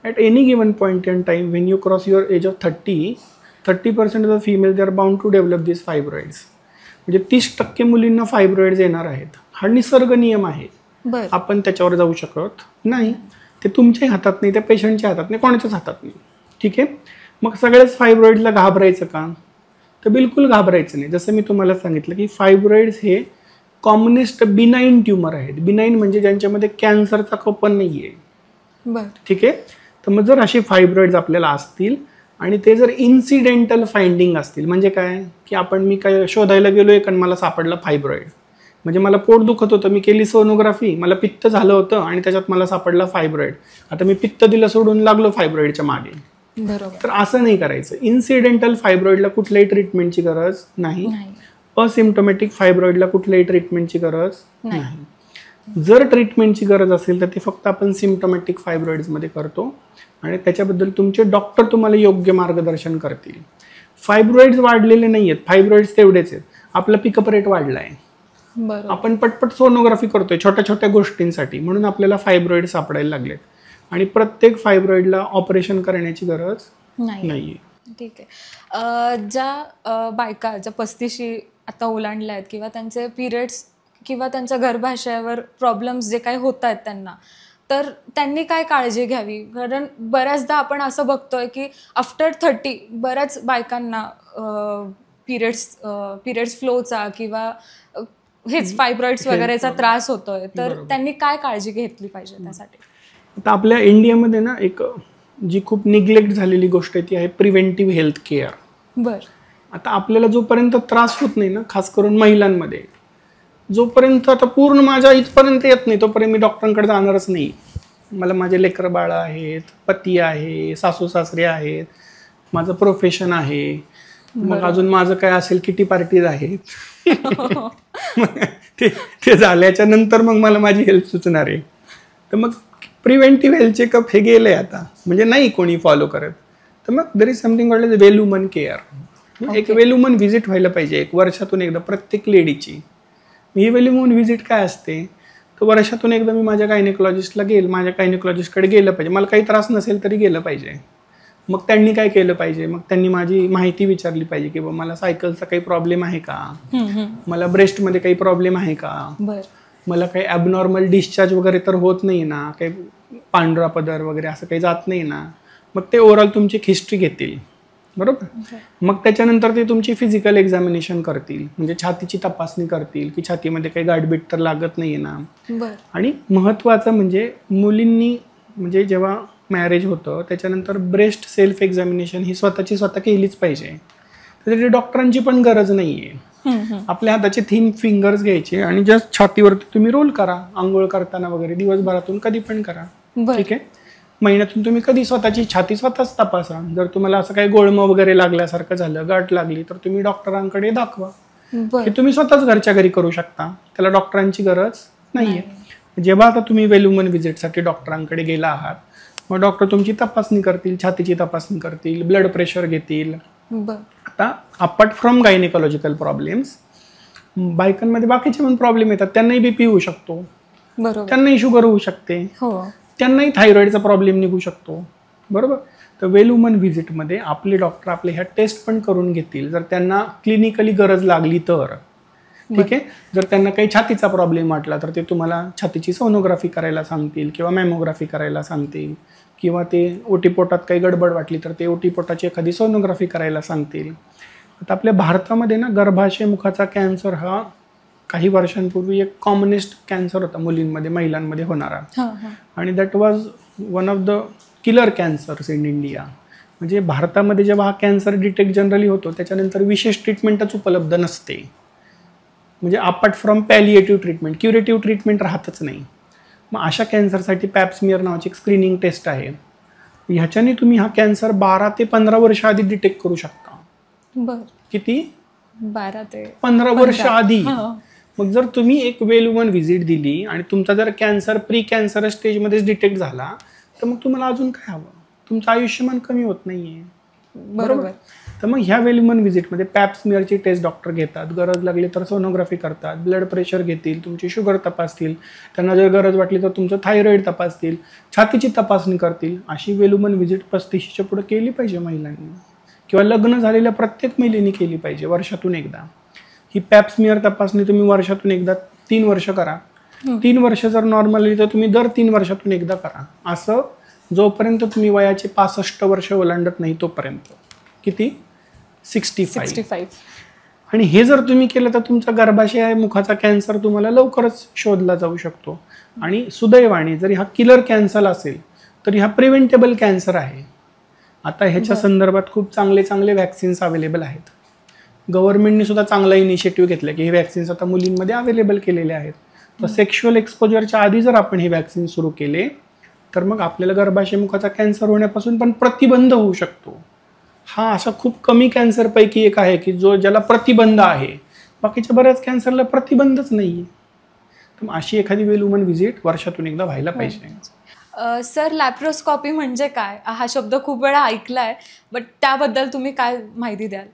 At any given point in time when you cross your age of 30% of the female they are bound to develop this fibroids. म्हणजे 30% मुलींना फायब्रॉइड्स येणार आहेत. हा निसर्ग नियम आहे, आपण त्याच्यावर जाऊ शकत नाही. ते तुमच्याही हातात नाही, त्या पेशंटच्या हातात नाही, कोणाच्याच हातात नाही. ठीक आहे. मग सगळ्याच फायब्रॉइडला घाबरायचं का? तर बिलकुल घाबरायचं नाही. जसं मी तुम्हाला सांगितलं की फायब्रॉइड्स हे कॉमनेस्ट बिनाईन ट्यूमर आहेत. बिनाईन म्हणजे ज्यांच्यामध्ये कॅन्सरचा कपन नाही आहे. बरं. ठीक आहे. तर मग जर असे फायब्रॉइड्स आपल्याला असतील आणि ते जर इन्सिडेंटल फाइंडिंग असतील, म्हणजे काय की मी काय शोधायला गेलो आणि मला सापडलं फायब्रॉइड, म्हणजे मला पोट दुखत होतं, मी केली सोनोग्राफी, मला पित्त झालं होतं आणि त्याच्यात मला सापडला फायब्रॉइड. आता मी पित्त दिलं सोडून लागलो फायब्रॉइडच्या मागे. बरोबर. तर असं नाही करायचं. इन्सिडेंटल फायब्रॉइडला कुठल्याही ट्रीटमेंटची गरज नाही. असिम्प्टोमॅटिक फायब्रॉइडला कुठल्याही ट्रीटमेंटची गरज नाही. जर ट्रीटमेंटची गरज असेल तर ते फक्त आपण सिम्प्टोमॅटिक फायब्रॉइड्समध्ये करतो आणि त्याच्याबद्दल तुमचे डॉक्टर तुम्हाला योग्य मार्गदर्शन करतील. फायब्रॉइड्स वाढलेले नाही आहेत, फायब्रॉइड्स तेवढेच आहेत. आपला पिकअप रेट वाढला आहे. आपण पटपट सोनोग्राफी करतोय छोट्या छोट्या गोष्टींसाठी, म्हणून आपल्याला फायब्रॉइड सापडायला लागलेत आणि प्रत्येक फायब्रॉइडला ऑपरेशन करण्याची गरज नाहीये. ठीक आहे. ज्या बायका ज्या 35 आता ओलांडल्या आहेत किंवा त्यांचे पिरियड्स किंवा त्यांच्या गर्भाशयावर प्रॉब्लेम्स जे काही होत आहेत त्यांना, तर त्यांनी काय काळजी घ्यावी? कारण बऱ्याचदा आपण असं बघतोय की आफ्टर 30 बऱ्याच बायकांना पिरियड्स फ्लोचा किंवा हेच फायब्रॉइड्स वगैरेचा त्रास होतोय, तर त्यांनी काय काळजी घेतली पाहिजे त्यासाठी? आता आपल्या इंडियामध्ये ना एक जी खूप निग्लेक्ट झालेली गोष्ट आहे ती आहे प्रिव्हेंटिव्ह हेल्थ केअर. आता आपल्याला जोपर्यंत त्रास होत नाही ना, खास करून महिलांमध्ये, जोपर्यंत आता पूर्ण माझ्या इथपर्यंत येत नाही तोपर्यंत मी डॉक्टरांकडे जाणारच नाही. मला माझे लेकरं बाळ आहेत, पती आहे, सासू सासरे आहेत, माझं प्रोफेशन आहे, मग अजून माझं काय असेल किटी पार्टीज आहेत. ते झाल्याच्या नंतर मग मला माझी हेल्थ सुचणार आहे. तर मग प्रिव्हेंटिव्ह हेल्थ चेकअप हे गेलंय आता, म्हणजे नाही कोणी फॉलो करत. तर मग there is something called as well woman care. एक वेल वुमन व्हिजिट व्हायला पाहिजे एक वर्षातून एकदा प्रत्येक लेडीची. ही वेल वुमन व्हिजिट काय असते, तर वर्षातून एकदा मी माझ्या गायनेकोलॉजिस्टला माझ्या गायनेकोलॉजिस्टकडे गेलं पाहिजे. मला काही त्रास नसेल तरी गेलं पाहिजे. मग त्यांनी काय केलं पाहिजे, मग त्यांनी माझी माहिती विचारली पाहिजे की बाबा मला सायकलचा काही प्रॉब्लेम आहे का, मला ब्रेस्टमध्ये काही प्रॉब्लेम आहे का, मला काही ॲबनॉर्मल डिस्चार्ज वगैरे तर होत नाही ना, काही पांढरा पदर वगैरे असं काही जात नाही ना. मग ते ओव्हरऑल तुमची हिस्ट्री घेतील. बरोबर. मग त्याच्यानंतर ते तुमची फिजिकल एक्झामिनेशन करतील, म्हणजे छातीची तपासणी करतील की छातीमध्ये काही गाठबीट तर लागत नाही ना. आणि महत्त्वाचं म्हणजे मुलींनी म्हणजे जेव्हा मॅरेज होतं त्याच्यानंतर ब्रेस्ट सेल्फ एक्झामिनेशन ही स्वतः केलीच पाहिजे. त्यासाठी डॉक्टरांची पण गरज नाही आहे. आपल्या हाताचे थिन फिंगर्स घ्यायचे आणि जस्ट छातीवरती तुम्ही रोल करा, आंघोळ करताना वगैरे, दिवसभरातून कधी पण करा. ठीक आहे. महिन्यातून तुम्ही कधी स्वतःची छाती स्वतःच तपासा. जर तुम्हाला असं काही गोळमं वगैरे लागल्यासारखं झालं, गाठ लागली, तर तुम्ही डॉक्टरांकडे दाखवा. हे तुम्ही स्वतःच घरच्या घरी करू शकता, त्याला डॉक्टरांची गरज नाहीये. जेव्हा आता तुम्ही वेल वुमन व्हिजिटसाठी डॉक्टरांकडे गेला आहात, मग डॉक्टर तुमची तपासणी करतील, छातीची तपासणी करतील, ब्लड प्रेशर घेतील. आता अपार्ट फ्रॉम गायनेकोलॉजिकल प्रॉब्लेम्स, बायकांमध्ये बाकीचे पण प्रॉब्लेम येतात. त्यांनाही बीपी होऊ शकतो, त्यांनाही शुगर होऊ शकते, त्यांनाही थायरॉइडचा प्रॉब्लेम निघू शकतो. बरोबर. तर वेल वुमन व्हिजिटमध्ये आपले डॉक्टर आपले ह्या टेस्ट पण करून घेतील जर त्यांना क्लिनिकली गरज लागली तर. ठीक आहे. जर त्यांना काही छातीचा प्रॉब्लेम वाटला तर ते तुम्हाला छातीची सोनोग्राफी करायला सांगतील किंवा मॅमोग्राफी करायला सांगतील, किंवा ते ओटीपोटात काही गडबड वाटली तर ते ओटीपोटाची एखादी सोनोग्राफी करायला सांगतील. आता आपल्या भारतामध्ये ना गर्भाशय मुखाचा कॅन्सर हा काही वर्षांपूर्वी एक कॉमनेस्ट कॅन्सर होता मुलींमध्ये, महिलांमध्ये होणारा. आणि that was one of the killer cancers in India. म्हणजे भारतामध्ये जेव्हा हा कॅन्सर डिटेक्ट जनरली होतो त्याच्यानंतर विशेष ट्रीटमेंटच उपलब्ध नसते. म्हणजे apart from palliative treatment, curative treatment राहतच नाही. मग अशा कॅन्सरसाठी पॅप्समियर नावाची एक स्क्रीनिंग टेस्ट आहे. ह्याच्याने तुम्ही हा कॅन्सर 12 ते 15 वर्ष आधी डिटेक्ट करू शकता. किती? 12 ते 15 वर्ष आधी. मग जर तुम्ही एक वेल वुमन व्हिजिट दिली आणि तुमचा जर कॅन्सर प्री कॅन्सर स्टेजमध्येच डिटेक्ट झाला तर मग तुम्हाला अजून काय हवं? तुमचं आयुष्यमान कमी होत नाहीये. बरोबर. तर मग ह्या वेल वुमन व्हिजिटमध्ये पॅप्समियरची टेस्ट डॉक्टर घेतात, गरज लागली तर सोनोग्राफी करतात, ब्लड प्रेशर घेतील, तुमची शुगर तपासतील, त्यांना जर गरज वाटली तर तुमचं थायरॉइड तपासतील, छातीची तपासणी करतील. अशी वेल वुमन व्हिजिट 35च्या पुढे केली पाहिजे महिलांनी, किंवा लग्न झालेल्या प्रत्येक महिलेने केली पाहिजे वर्षातून एकदा. ही पॅप्समियर तपासणी तुम्ही वर्षातून एकदा 3 वर्ष करा. 3 वर्ष जर नॉर्मल आली तर तुम्ही दर 3 वर्षातून एकदा करा. असं जोपर्यंत तुम्ही वयाचे 65 वर्ष ओलांडत नाही तोपर्यंत. किती? 65. 65. आणि हे जर तुम्ही केलं तर तुमचा गर्भाशय मुखाचा कॅन्सर तुम्हाला लवकरच शोधला जाऊ शकतो. आणि सुदैवाने जरी हा किलर कॅन्सर असेल तरी हा प्रिव्हेंटेबल कॅन्सर आहे. आता ह्याच्या संदर्भात खूप चांगले चांगले वॅक्सिन्स अवेलेबल आहेत. गव्हर्नमेंटने सुद्धा चांगला इनिशिएटिव्ह घेतला की हे वॅक्सिन्स आता मुलींमध्ये अवेलेबल केलेले आहेत. तर सेक्शुअल एक्सपोजरच्या आधी जर आपण हे वॅक्सिन सुरू केले तर मग आपल्याला गर्भाशय मुखाचा कॅन्सर होण्यापासून पण प्रतिबंध होऊ शकतो. हा अशा खूप कमी कॅन्सरपैकी एक आहे की ज्याला प्रतिबंध आहे. बाकीच्या बऱ्याच कॅन्सरला प्रतिबंधच नाही आहे. तर अशी एखादी वेल वुमन व्हिजिट वर्षातून एकदा व्हायला पाहिजे. सर, लॅप्रोस्कॉपी म्हणजे काय? हा शब्द खूप वेळा ऐकला आहे, बट त्याबद्दल तुम्ही काय माहिती द्याल?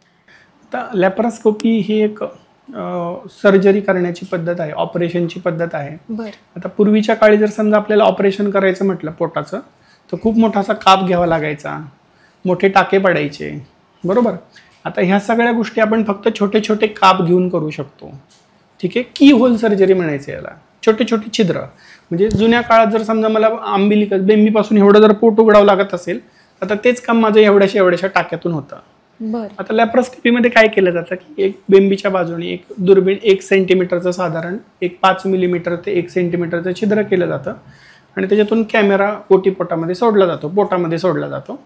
आता लॅप्रोस्कोपी ही एक सर्जरी करण्याची पद्धत आहे, ऑपरेशनची पद्धत आहे. आता पूर्वीच्या काळी जर समजा आपल्याला ऑपरेशन करायचं म्हटलं पोटाचं तर खूप मोठा असा काप घ्यावा लागायचा, मोठे टाके पडायचे, बरोबर. आता ह्या सगळ्या गोष्टी आपण फक्त छोटे छोटे काप घेऊन करू शकतो. ठीक आहे, की होल सर्जरी म्हणायचं याला. छोटे छोटे छिद्र. म्हणजे जुन्या काळात जर समजा मला बेंबीपासून एवढं जर पोट उघडावं लागत असेल तर तेच काम माझं एवढ्याशा टाक्यातून होतं. आता लॅप्रोस्कोपीमध्ये काय केलं जातं की एक बेंबीच्या बाजूने एक दुर्बीण 1 सेंटीमीटरचं साधारण 5 मिलीमीटर ते 1 सेंटीमीटरचं छिद्र केलं जातं आणि त्याच्यातून कॅमेरा पोटामध्ये सोडला जातो.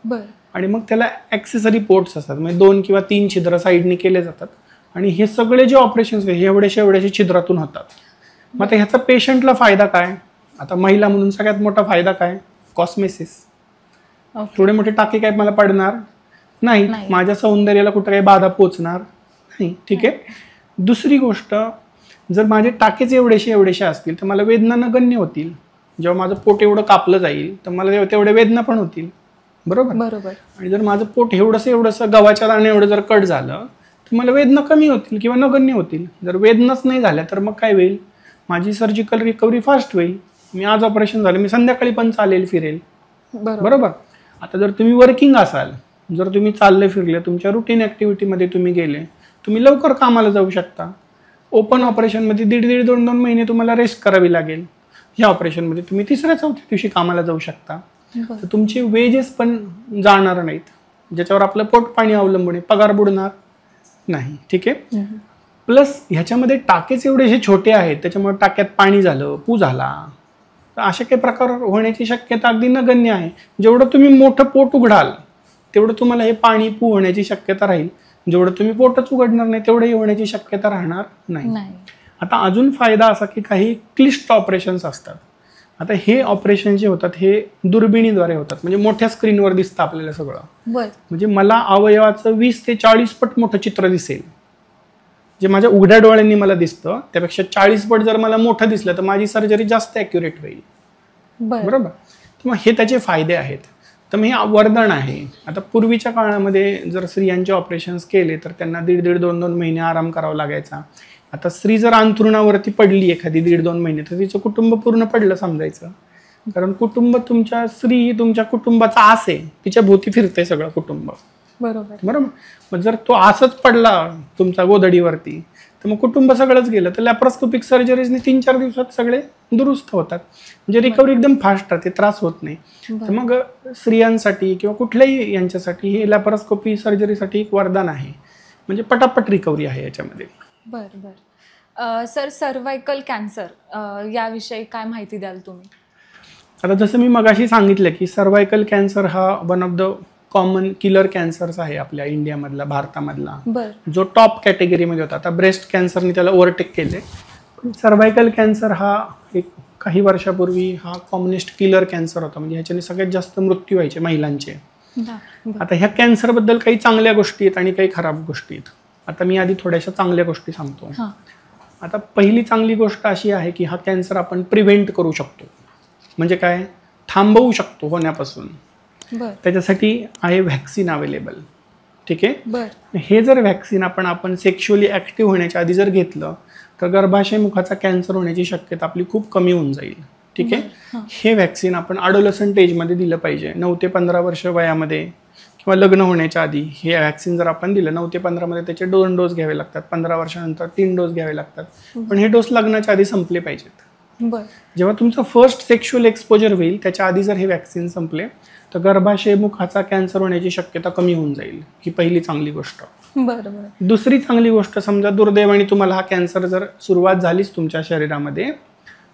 आणि मग त्याला ॲक्सेसरी पोर्ट्स असतात, म्हणजे 2 किंवा 3 छिद्र साईडने केले जातात आणि हे सगळे जे ऑपरेशन्स हे एवढ्याशा छिद्रातून होतात. मग आता ह्याचा पेशंटला फायदा काय? आता महिला म्हणून सगळ्यात मोठा फायदा काय? कॉस्मेसिस. थोडे मोठे टाके काय मला पडणार नाही, माझ्या सौंदर्याला कुठं काही बाधा पोचणार नाही. ठीक आहे. दुसरी गोष्ट, जर माझे टाकेच एवढेशे असतील तर मला वेदना नगण्य होतील. जेव्हा माझं पोट एवढं कापलं जाईल तर मला तेवढ्या वेदना पण होतील, बरोबर. आणि जर माझं पोट एवढंसं गव्हाच्या दाणे एवढं जर कट झालं तर मला वेदना कमी होतील किंवा नगण्य होतील. जर वेदनाच नाही झाल्या तर मग काय होईल? माझी सर्जिकल रिकव्हरी फास्ट होईल. मी आज ऑपरेशन झालं, मी संध्याकाळी पण चालेल फिरेल, बरोबर. आता जर तुम्ही वर्किंग असाल, जर तुम्ही चालले फिरले, तुमच्या रुटीन ॲक्टिव्हिटीमध्ये तुम्ही गेले, तुम्ही लवकर कामाला जाऊ शकता. ओपन ऑपरेशनमध्ये 1.5-2 महिने तुम्हाला रेस्ट करावी लागेल. ह्या ऑपरेशनमध्ये तुम्ही 3ऱ्या-4थ्या दिवशी कामाला जाऊ शकता. तर तुमचे वेजेस पण जाणार नाहीत, ज्याच्यावर आपलं पोट पाणी अवलंबून आहे, पगार बुडणार नाही. ठीक आहे. प्लस ह्याच्यामध्ये टाकेच एवढेसे छोटे आहेत, त्याच्यामुळे टाक्यात पाणी झालं, पू झाला, तर असे काही प्रकार होण्याची शक्यता अगदी नगण्य आहे. जेवढं तुम्ही मोठं पोट उघडाल तेवढं तुम्हाला हे पाणी पू होण्याची शक्यता राहील. जेवढं तुम्ही पोटच उघडणार नाही तेवढंही होण्याची शक्यता राहणार नाही. आता अजून फायदा असा की काही क्लिष्ट ऑपरेशन्स असतात. आता हे ऑपरेशन जे होतात हे दुर्बिणीद्वारे होतात, म्हणजे मोठ्या स्क्रीनवर दिसतं आपल्याला सगळं. म्हणजे मला अवयवाचं 20 ते 40 पट मोठं चित्र दिसेल, जे माझ्या उघड्या डोळ्यांनी मला दिसतं त्यापेक्षा 40 पट जर मला मोठं दिसलं तर माझी सर्जरी जास्त ॲक्युरेट होईल, बरोबर. मग हे त्याचे फायदे आहेत. तर मग हे वरदान आहे. आता पूर्वीच्या काळामध्ये जर स्त्रियांचे ऑपरेशन्स केले तर त्यांना 1.5-2 महिने आराम करावा लागायचा. आता स्त्री जर अंथरुणावरती पडली एखादी 1.5-2 महिने तर तिचं कुटुंब पूर्ण पडलं समजायचं. कारण कुटुंब स्त्री ही तुमच्या कुटुंबाचा आस आहे, तिच्या भोवती फिरते सगळं कुटुंब, बरोबर. मग जर तो आसच पडला तुमचा गोधडीवरती तर मग कुटुंब सगळंच गेलं. तर लॅप्रोस्कोपिक सर्जरीजने 3-4 दिवसात सगळे दुरुस्त होतात, म्हणजे रिकव्हरी एकदम फास्ट राहते, त्रास होत नाही. तर मग स्त्रियांसाठी किंवा कुठल्याही यांच्यासाठी हे लॅप्रोस्कोपी सर्जरीसाठी एक वरदान आहे, म्हणजे पटापट रिकव्हरी आहे याच्यामध्ये. सर, सर्व्हायकल कॅन्सर याविषयी काय माहिती द्याल तुम्ही? आता जसं मी मगाशी सांगितलं की सर्व्हायकल कॅन्सर हा one of the common killer cancers आहे आपल्या इंडियामधला, भारतामधला, जो टॉप कॅटेगरीमध्ये होता. आता ब्रेस्ट कॅन्सरने त्याला ओव्हरटेक केले. पण सर्व्हायकल कॅन्सर हा एक काही वर्षापूर्वी हा कॉमनेस्ट किलर कॅन्सर होता, म्हणजे ह्याच्याने सगळ्यात जास्त मृत्यू व्हायचे महिलांचे. आता ह्या कॅन्सरबद्दल काही चांगल्या गोष्टी आहेत आणि काही खराब गोष्टी आहेत. आता मी आधी थोड्याशा चांगल्या गोष्टी सांगतो. आता पहिली चांगली गोष्ट अशी आहे की हा कॅन्सर आपण प्रिव्हेंट करू शकतो. म्हणजे काय? थांबवू शकतो होण्यापासून. त्याच्यासाठी आहे व्हॅक्सिन अवेलेबल. ठीक आहे. हे जर व्हॅक्सिन आपण सेक्शुअली ॲक्टिव्ह होण्याच्या आधी जर घेतलं तर गर्भाशय मुखाचा कॅन्सर होण्याची शक्यता आपली खूप कमी होऊन जाईल. ठीक आहे. हे व्हॅक्सिन आपण अडोलसंट एजमध्ये दिलं पाहिजे, 9 ते 15 वर्ष वयामध्ये किंवा लग्न होण्याच्या आधी. हे व्हॅक्सिन जर आपण दिलं 9 ते 15 मध्ये त्याचे 2 डोस घ्यावे लागतात, 15 वर्षानंतर 3 डोस घ्यावे लागतात. पण हे डोस लग्नाच्या आधी संपले पाहिजेत. जेव्हा तुमचं फर्स्ट सेक्शुअल एक्सपोजर होईल त्याच्या आधी जर हे व्हॅक्सिन संपले तर गर्भाशय मुखाचा कॅन्सर होण्याची शक्यता कमी होऊन जाईल. ही पहिली चांगली गोष्ट. बरोबर. दुसरी चांगली गोष्ट, समजा दुर्दैवाने तुम्हाला हा कॅन्सर जर सुरुवात झालीच तुमच्या शरीरामध्ये,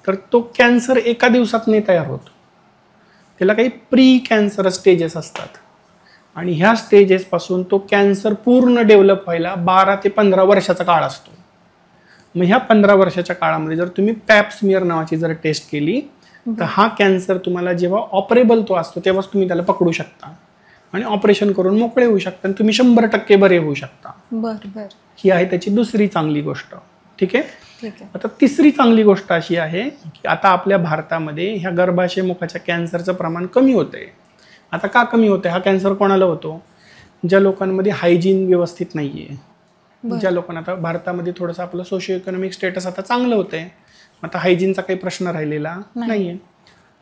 तर तो कॅन्सर एका दिवसात नाही तयार होत. त्याला काही प्री कॅन्सर स्टेजेस असतात आणि ह्या स्टेजेसपासून तो कॅन्सर पूर्ण डेव्हलप व्हायला 12 ते 15 वर्षाचा काळ असतो. मग ह्या 15 वर्षाच्या काळामध्ये जर तुम्ही पॅप स्मिअर नावाची जर टेस्ट केली तर हा कॅन्सर तुम्हाला जेव्हा ऑपरेबल तो असतो तेव्हाच तुम्ही त्याला पकडू शकता आणि ऑपरेशन करून मोकळे होऊ शकता आणि तुम्ही 100% बरे होऊ शकता. बरोबर. ही आहे त्याची दुसरी चांगली गोष्ट. ठीक आहे. ठीक आहे. आता तिसरी चांगली गोष्ट अशी आहे की आता आपल्या भारतामध्ये ह्या गर्भाशय मुखाच्या कॅन्सरचं प्रमाण कमी होतंय. आता का कमी होतंय? हा कॅन्सर कोणाला होतो? ज्या लोकांमध्ये हायजीन व्यवस्थित नाहीये, ज्या लोकांना, आता भारतामध्ये थोडंसं आपलं सोशिओ इकॉनॉमिक स्टेटस आता चांगलं होतंय, आता हायजीनचा काही प्रश्न राहिलेला नाहीये.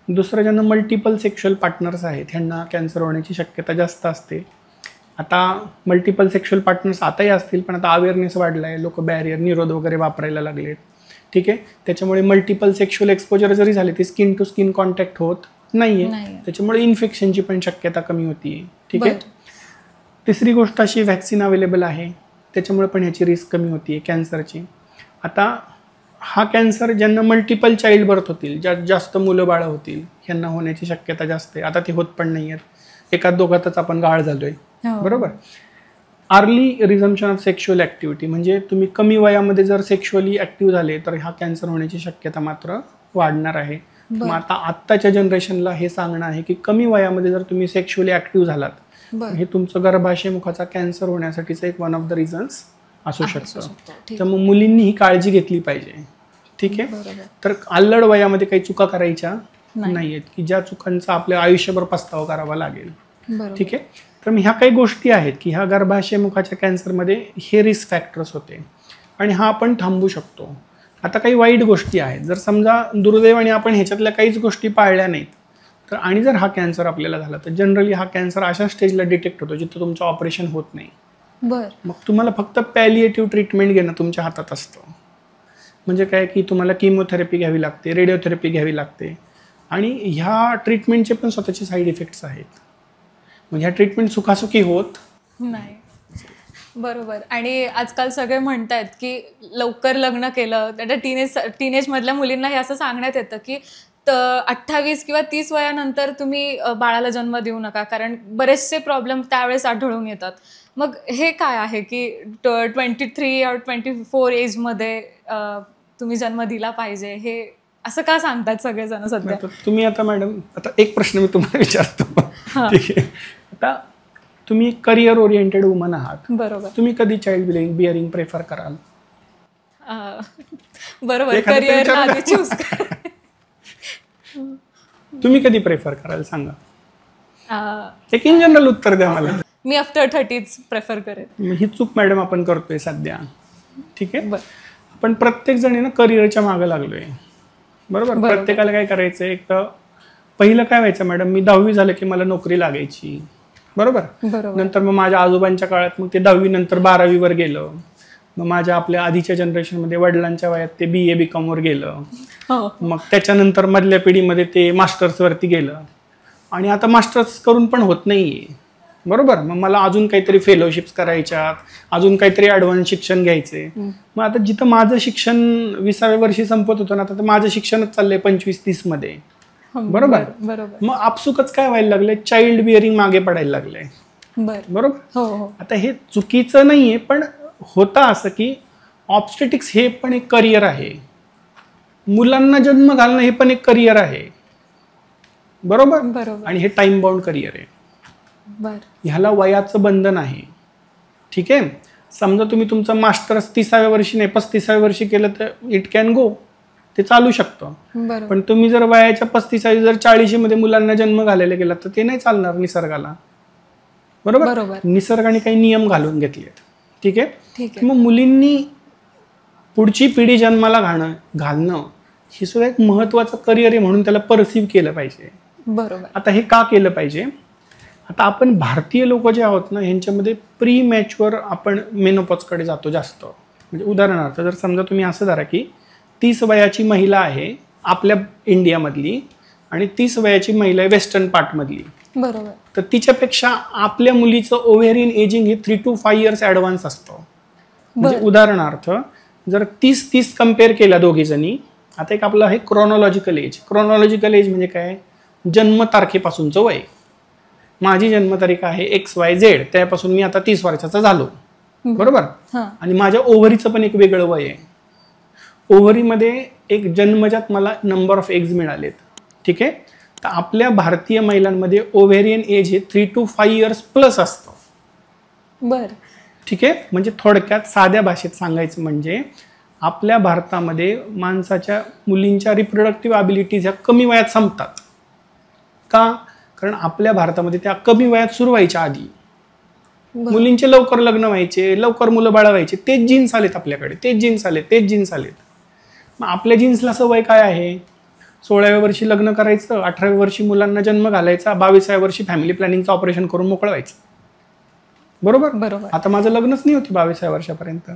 दुसरं, ज्यांना मल्टिपल सेक्शुअल पार्टनर्स आहेत ह्यांना कॅन्सर होण्याची शक्यता जास्त असते. आता मल्टिपल सेक्शुअल पार्टनर्स आताही असतील, पण आता अवेअरनेस वाढला आहे, लोक बॅरियर निरोध वगैरे वापरायला लागलेत. ठीक आहे. त्याच्यामुळे मल्टिपल सेक्शुअल एक्सपोजर जरी झाले ते स्किन टू स्किन कॉन्टॅक्ट होत नाहीये, त्याच्यामुळे इन्फेक्शनची पण शक्यता कमी होतीये. ठीक आहे. तिसरी गोष्ट अशी, व्हॅक्सिन अवेलेबल आहे, त्याच्यामुळे पण ह्याची रिस्क कमी होतीये कॅन्सरची. आता हा कॅन्सर ज्यांना मल्टिपल चाइल्ड बर्थ होतील, ज्यात जास्त मुलं बाळं होतील, ह्यांना होण्याची शक्यता जास्त आहे. आता ते होत पण नाही आहेत, एकाच दोघातच आपण गाळ झालोय. बरोबर. अर्ली रिझम्पशन ऑफ सेक्शुअल ॲक्टिव्हिटी, म्हणजे तुम्ही कमी वयामध्ये जर सेक्शुअली ॲक्टिव्ह झाले तर हा कॅन्सर होण्याची शक्यता मात्र वाढणार आहे. मग आता आत्ताच्या जनरेशनला हे सांगणं आहे की कमी वयामध्ये जर तुम्ही सेक्शुअली ॲक्टिव्ह झालात, हे तुमचं गर्भाशय मुखाचा कॅन्सर होण्यासाठीचं एक वन ऑफ द रिझन्स असू शकतं. तर मग मुलींनी ही काळजी घेतली पाहिजे. ठीक आहे. तर अल्लड वयामध्ये काही चुका करायच्या नाहीयेत की ज्या चुकांचा आपल्या आयुष्यभर पस्तावा करावा लागेल. ठीक आहे. तर ह्या काही गोष्टी आहेत की ह्या गर्भाशय मुखाच्या कॅन्सरमध्ये हे रिस्क फॅक्टर्स होते आणि हा आपण थांबवू शकतो. आता काही वाईट गोष्टी आहेत, जर समजा दुर्दैवाने आपण ह्याच्यातल्या काहीच गोष्टी पाळल्या नाहीत तर, आणि जर हा कॅन्सर आपल्याला झाला तर जनरली हा कॅन्सर अशा स्टेजला डिटेक्ट होतो जिथं तुमचं ऑपरेशन होत नाही. मग तुम्हाला फक्त पॅलिएटिव्ह ट्रीटमेंट घेणं तुमच्या हातात असतं. म्हणजे काय की तुम्हाला किमोथेरपी घ्यावी लागते, रेडिओथेरपी घ्यावी लागते आणि ह्या ट्रीटमेंटचे पण स्वतःचे साईड इफेक्ट्स आहेत. म्हणजे ह्या ट्रीटमेंट सुखासुखी होत नाही. बरोबर. आणि आजकाल सगळे म्हणतात की लवकर लग्न केलं, त्या टीनेजमधल्या मुलींना हे असं सांगण्यात येतं की 28 किंवा 30 वयानंतर तुम्ही बाळाला जन्म देऊ नका, कारण बरेचसे प्रॉब्लेम त्यावेळेस आढळून येतात. मग हे काय आहे की 23 or 24 एजमध्ये तुम्ही जन्म दिला पाहिजे, हे असं का सांगतात सगळेजण सध्या? तुम्ही आता मॅडम, आता एक प्रश्न मी तुम्हाला विचारतो. ठीक आहे. आता तुम्ही करिअर ओरिएंटेड वुमन आहात. बरोबर. तुम्ही कधी चाइल्ड बिअरिंग प्रेफर कराल? बरोबर. करिअर आधी चूज तुम्ही कधी प्रेफर कराल सांगा. एक इन जनरल उत्तर द्या मला. मी आफ्टर 30 प्रेफर करेन. ही चूक मॅडम आपण करतोय सध्या. ठीक आहे. आपण प्रत्येक जण ना करिअरच्या मागे लागलोय. बरोबर. प्रत्येकाला काय करायचं, एक तर पहिलं काय व्हायचं मॅडम, मी 10वी झालं की मला नोकरी लागायची. बरोबर. नंतर मग माझ्या आजोबांच्या काळात मग ते 10वी नंतर 12वी वर गेलं. मग माझ्या आपल्या आधीच्या जनरेशनमध्ये वडिलांच्या वयात ते BA BCom वर गेलं. मग त्याच्यानंतर मधल्या पिढीमध्ये ते मास्टर्सवरती गेलं आणि आता मास्टर्स करून पण होत नाहीये. बरोबर. मग मला अजून काहीतरी फेलोशिप्स करायच्यात, अजून काहीतरी ॲडव्हान्स शिक्षण घ्यायचे. मग आता जिथं माझं शिक्षण 20व्या वर्षी संपत होतं ना, आता माझं शिक्षणच चाललंय 25-30 मध्ये. बरोबर. मग आपसुकच काय व्हायला लागलंय, चाइल्ड बिअरिंग मागे पडायला लागलंय. बरोबर. आता हे चुकीचं नाहीये, पण होतं असं की ऑब्स्टेटिक्स हे पण एक करिअर आहे, मुलांना जन्म घालणं हे पण एक करिअर आहे. बरोबर. आणि हे टाइम बाउंड करिअर आहे. ह्याला वयाचं बंधन आहे. ठीक आहे. समजा तुम्ही तुमचं मास्टर्स 30व्या वर्षी नाही 35व्या वर्षी केलं तर इट कॅन गो, ते चालू शकतं. पण तुम्ही जर वयाच्या 35 जर 40 मध्ये मुलांना जन्म घालायला गेला तर ते नाही चालणार निसर्गाला. बरोबर. निसर्गाने काही नियम घालून घेतलेत. ठीक आहे. मग मुलींनी पुढची पिढी जन्माला घालणं हे सुद्धा एक महत्वाचं करिअर आहे म्हणून त्याला परसिव्ह केलं पाहिजे. बरोबर. आता हे का केलं पाहिजे? आता आपण भारतीय लोक जे आहोत ना, ह्यांच्यामध्ये प्री मॅच्युअर आपण मेनोपॉजकडे जातो जास्त. म्हणजे उदाहरणार्थ जर समजा तुम्ही असं धरा की 30 वयाची महिला आहे आपल्या इंडियामधली आणि 30 वयाची महिला आहे वेस्टर्न पार्टमधली, बरोबर. तर तिच्यापेक्षा आपल्या मुलीचं ओव्हेरियन एजिंग हे 3 to 5 years ॲडव्हान्स असतं. म्हणजे उदाहरणार्थ जर 30-30 कम्पेअर केल्या दोघी जणी, आता एक आपलं आहे क्रोनॉलॉजिकल एज. क्रोनॉलॉजिकल एज म्हणजे काय, जन्मतारखेपासूनचं वय. माझी जन्मतारीख आहे XYZ, त्यापासून मी आता 30 वर्षाचा झालो, बरोबर. आणि माझ्या ओव्हरीचं पण एक वेगळं वय आहे. ओव्हरीमध्ये एक जन्मजात मला नंबर ऑफ एग्ज मिळालेत, ठीक आहे. तर आपल्या भारतीय महिलांमध्ये ओव्हेरियन एज हे 3 to 5 years प्लस असतं. बर, ठीक आहे. म्हणजे थोडक्यात साध्या भाषेत सांगायचं म्हणजे आपल्या भारतामध्ये माणसाच्या मुलींच्या रिप्रोडक्टिव्ह ॲबिलिटीज ह्या कमी वयात संपतात. का? कारण आपल्या भारतामध्ये त्या कमी वयात सुरू व्हायच्या आधी मुलींचे लवकर लग्न व्हायचे, लवकर मुलं बाळ व्हायचे. तेच जीन्स आलेत आपल्याकडे, तेच जीन्स आलेत. मग आपल्या जीन्सला सवय काय आहे, 16व्या वर्षी लग्न करायचं, 18व्या वर्षी मुलांना जन्म घालायचा, 22व्या वर्षी फॅमिली प्लॅनिंगचं ऑपरेशन करून मोकळं व्हायचं, बरोबर. आता माझं लग्नच नाही होती 22व्या वर्षापर्यंत.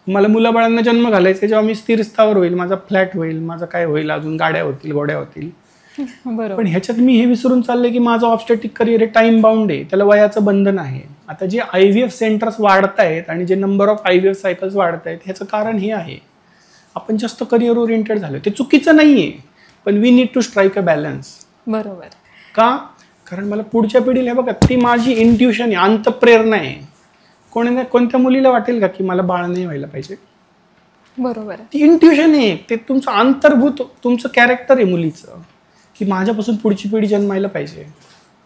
मला मुलाबाळांना जन्म घालायचा जेव्हा मी स्थिर स्थावर होईल, माझा फ्लॅट होईल, माझं काय होईल, अजून गाड्या होतील, घोड्या होतील. पण ह्याच्यात मी हे विसरून चाललंय की माझं ऑब्स्टेटिक करिअर हे टाइम बाउंड आहे, त्याला वयाचं बंधन आहे. आता जे IVF सेंटर्स वाढत आहेत आणि जे नंबर ऑफ IVF सायकल्स वाढत आहेत, ह्याचं कारण हे आहे, आपण जास्त करिअर ओरिएंटेड झालो. ते चुकीचं नाहीये, पण we need to strike a balance. बरोबर. का? कारण मला पुढच्या पिढीला बघा, ती माझी इंट्युशन आहे, अंतप्रेरणा आहे. कोणत्या मुलीला वाटेल का की मला बाळ नाही व्हायला पाहिजे? बरोबर. ती इंट्युशन आहे, ते तुमचं अंतर्भूत तुमचं कॅरेक्टर आहे मुलीचं, की माझ्यापासून पुढची पिढी जन्मायला पाहिजे,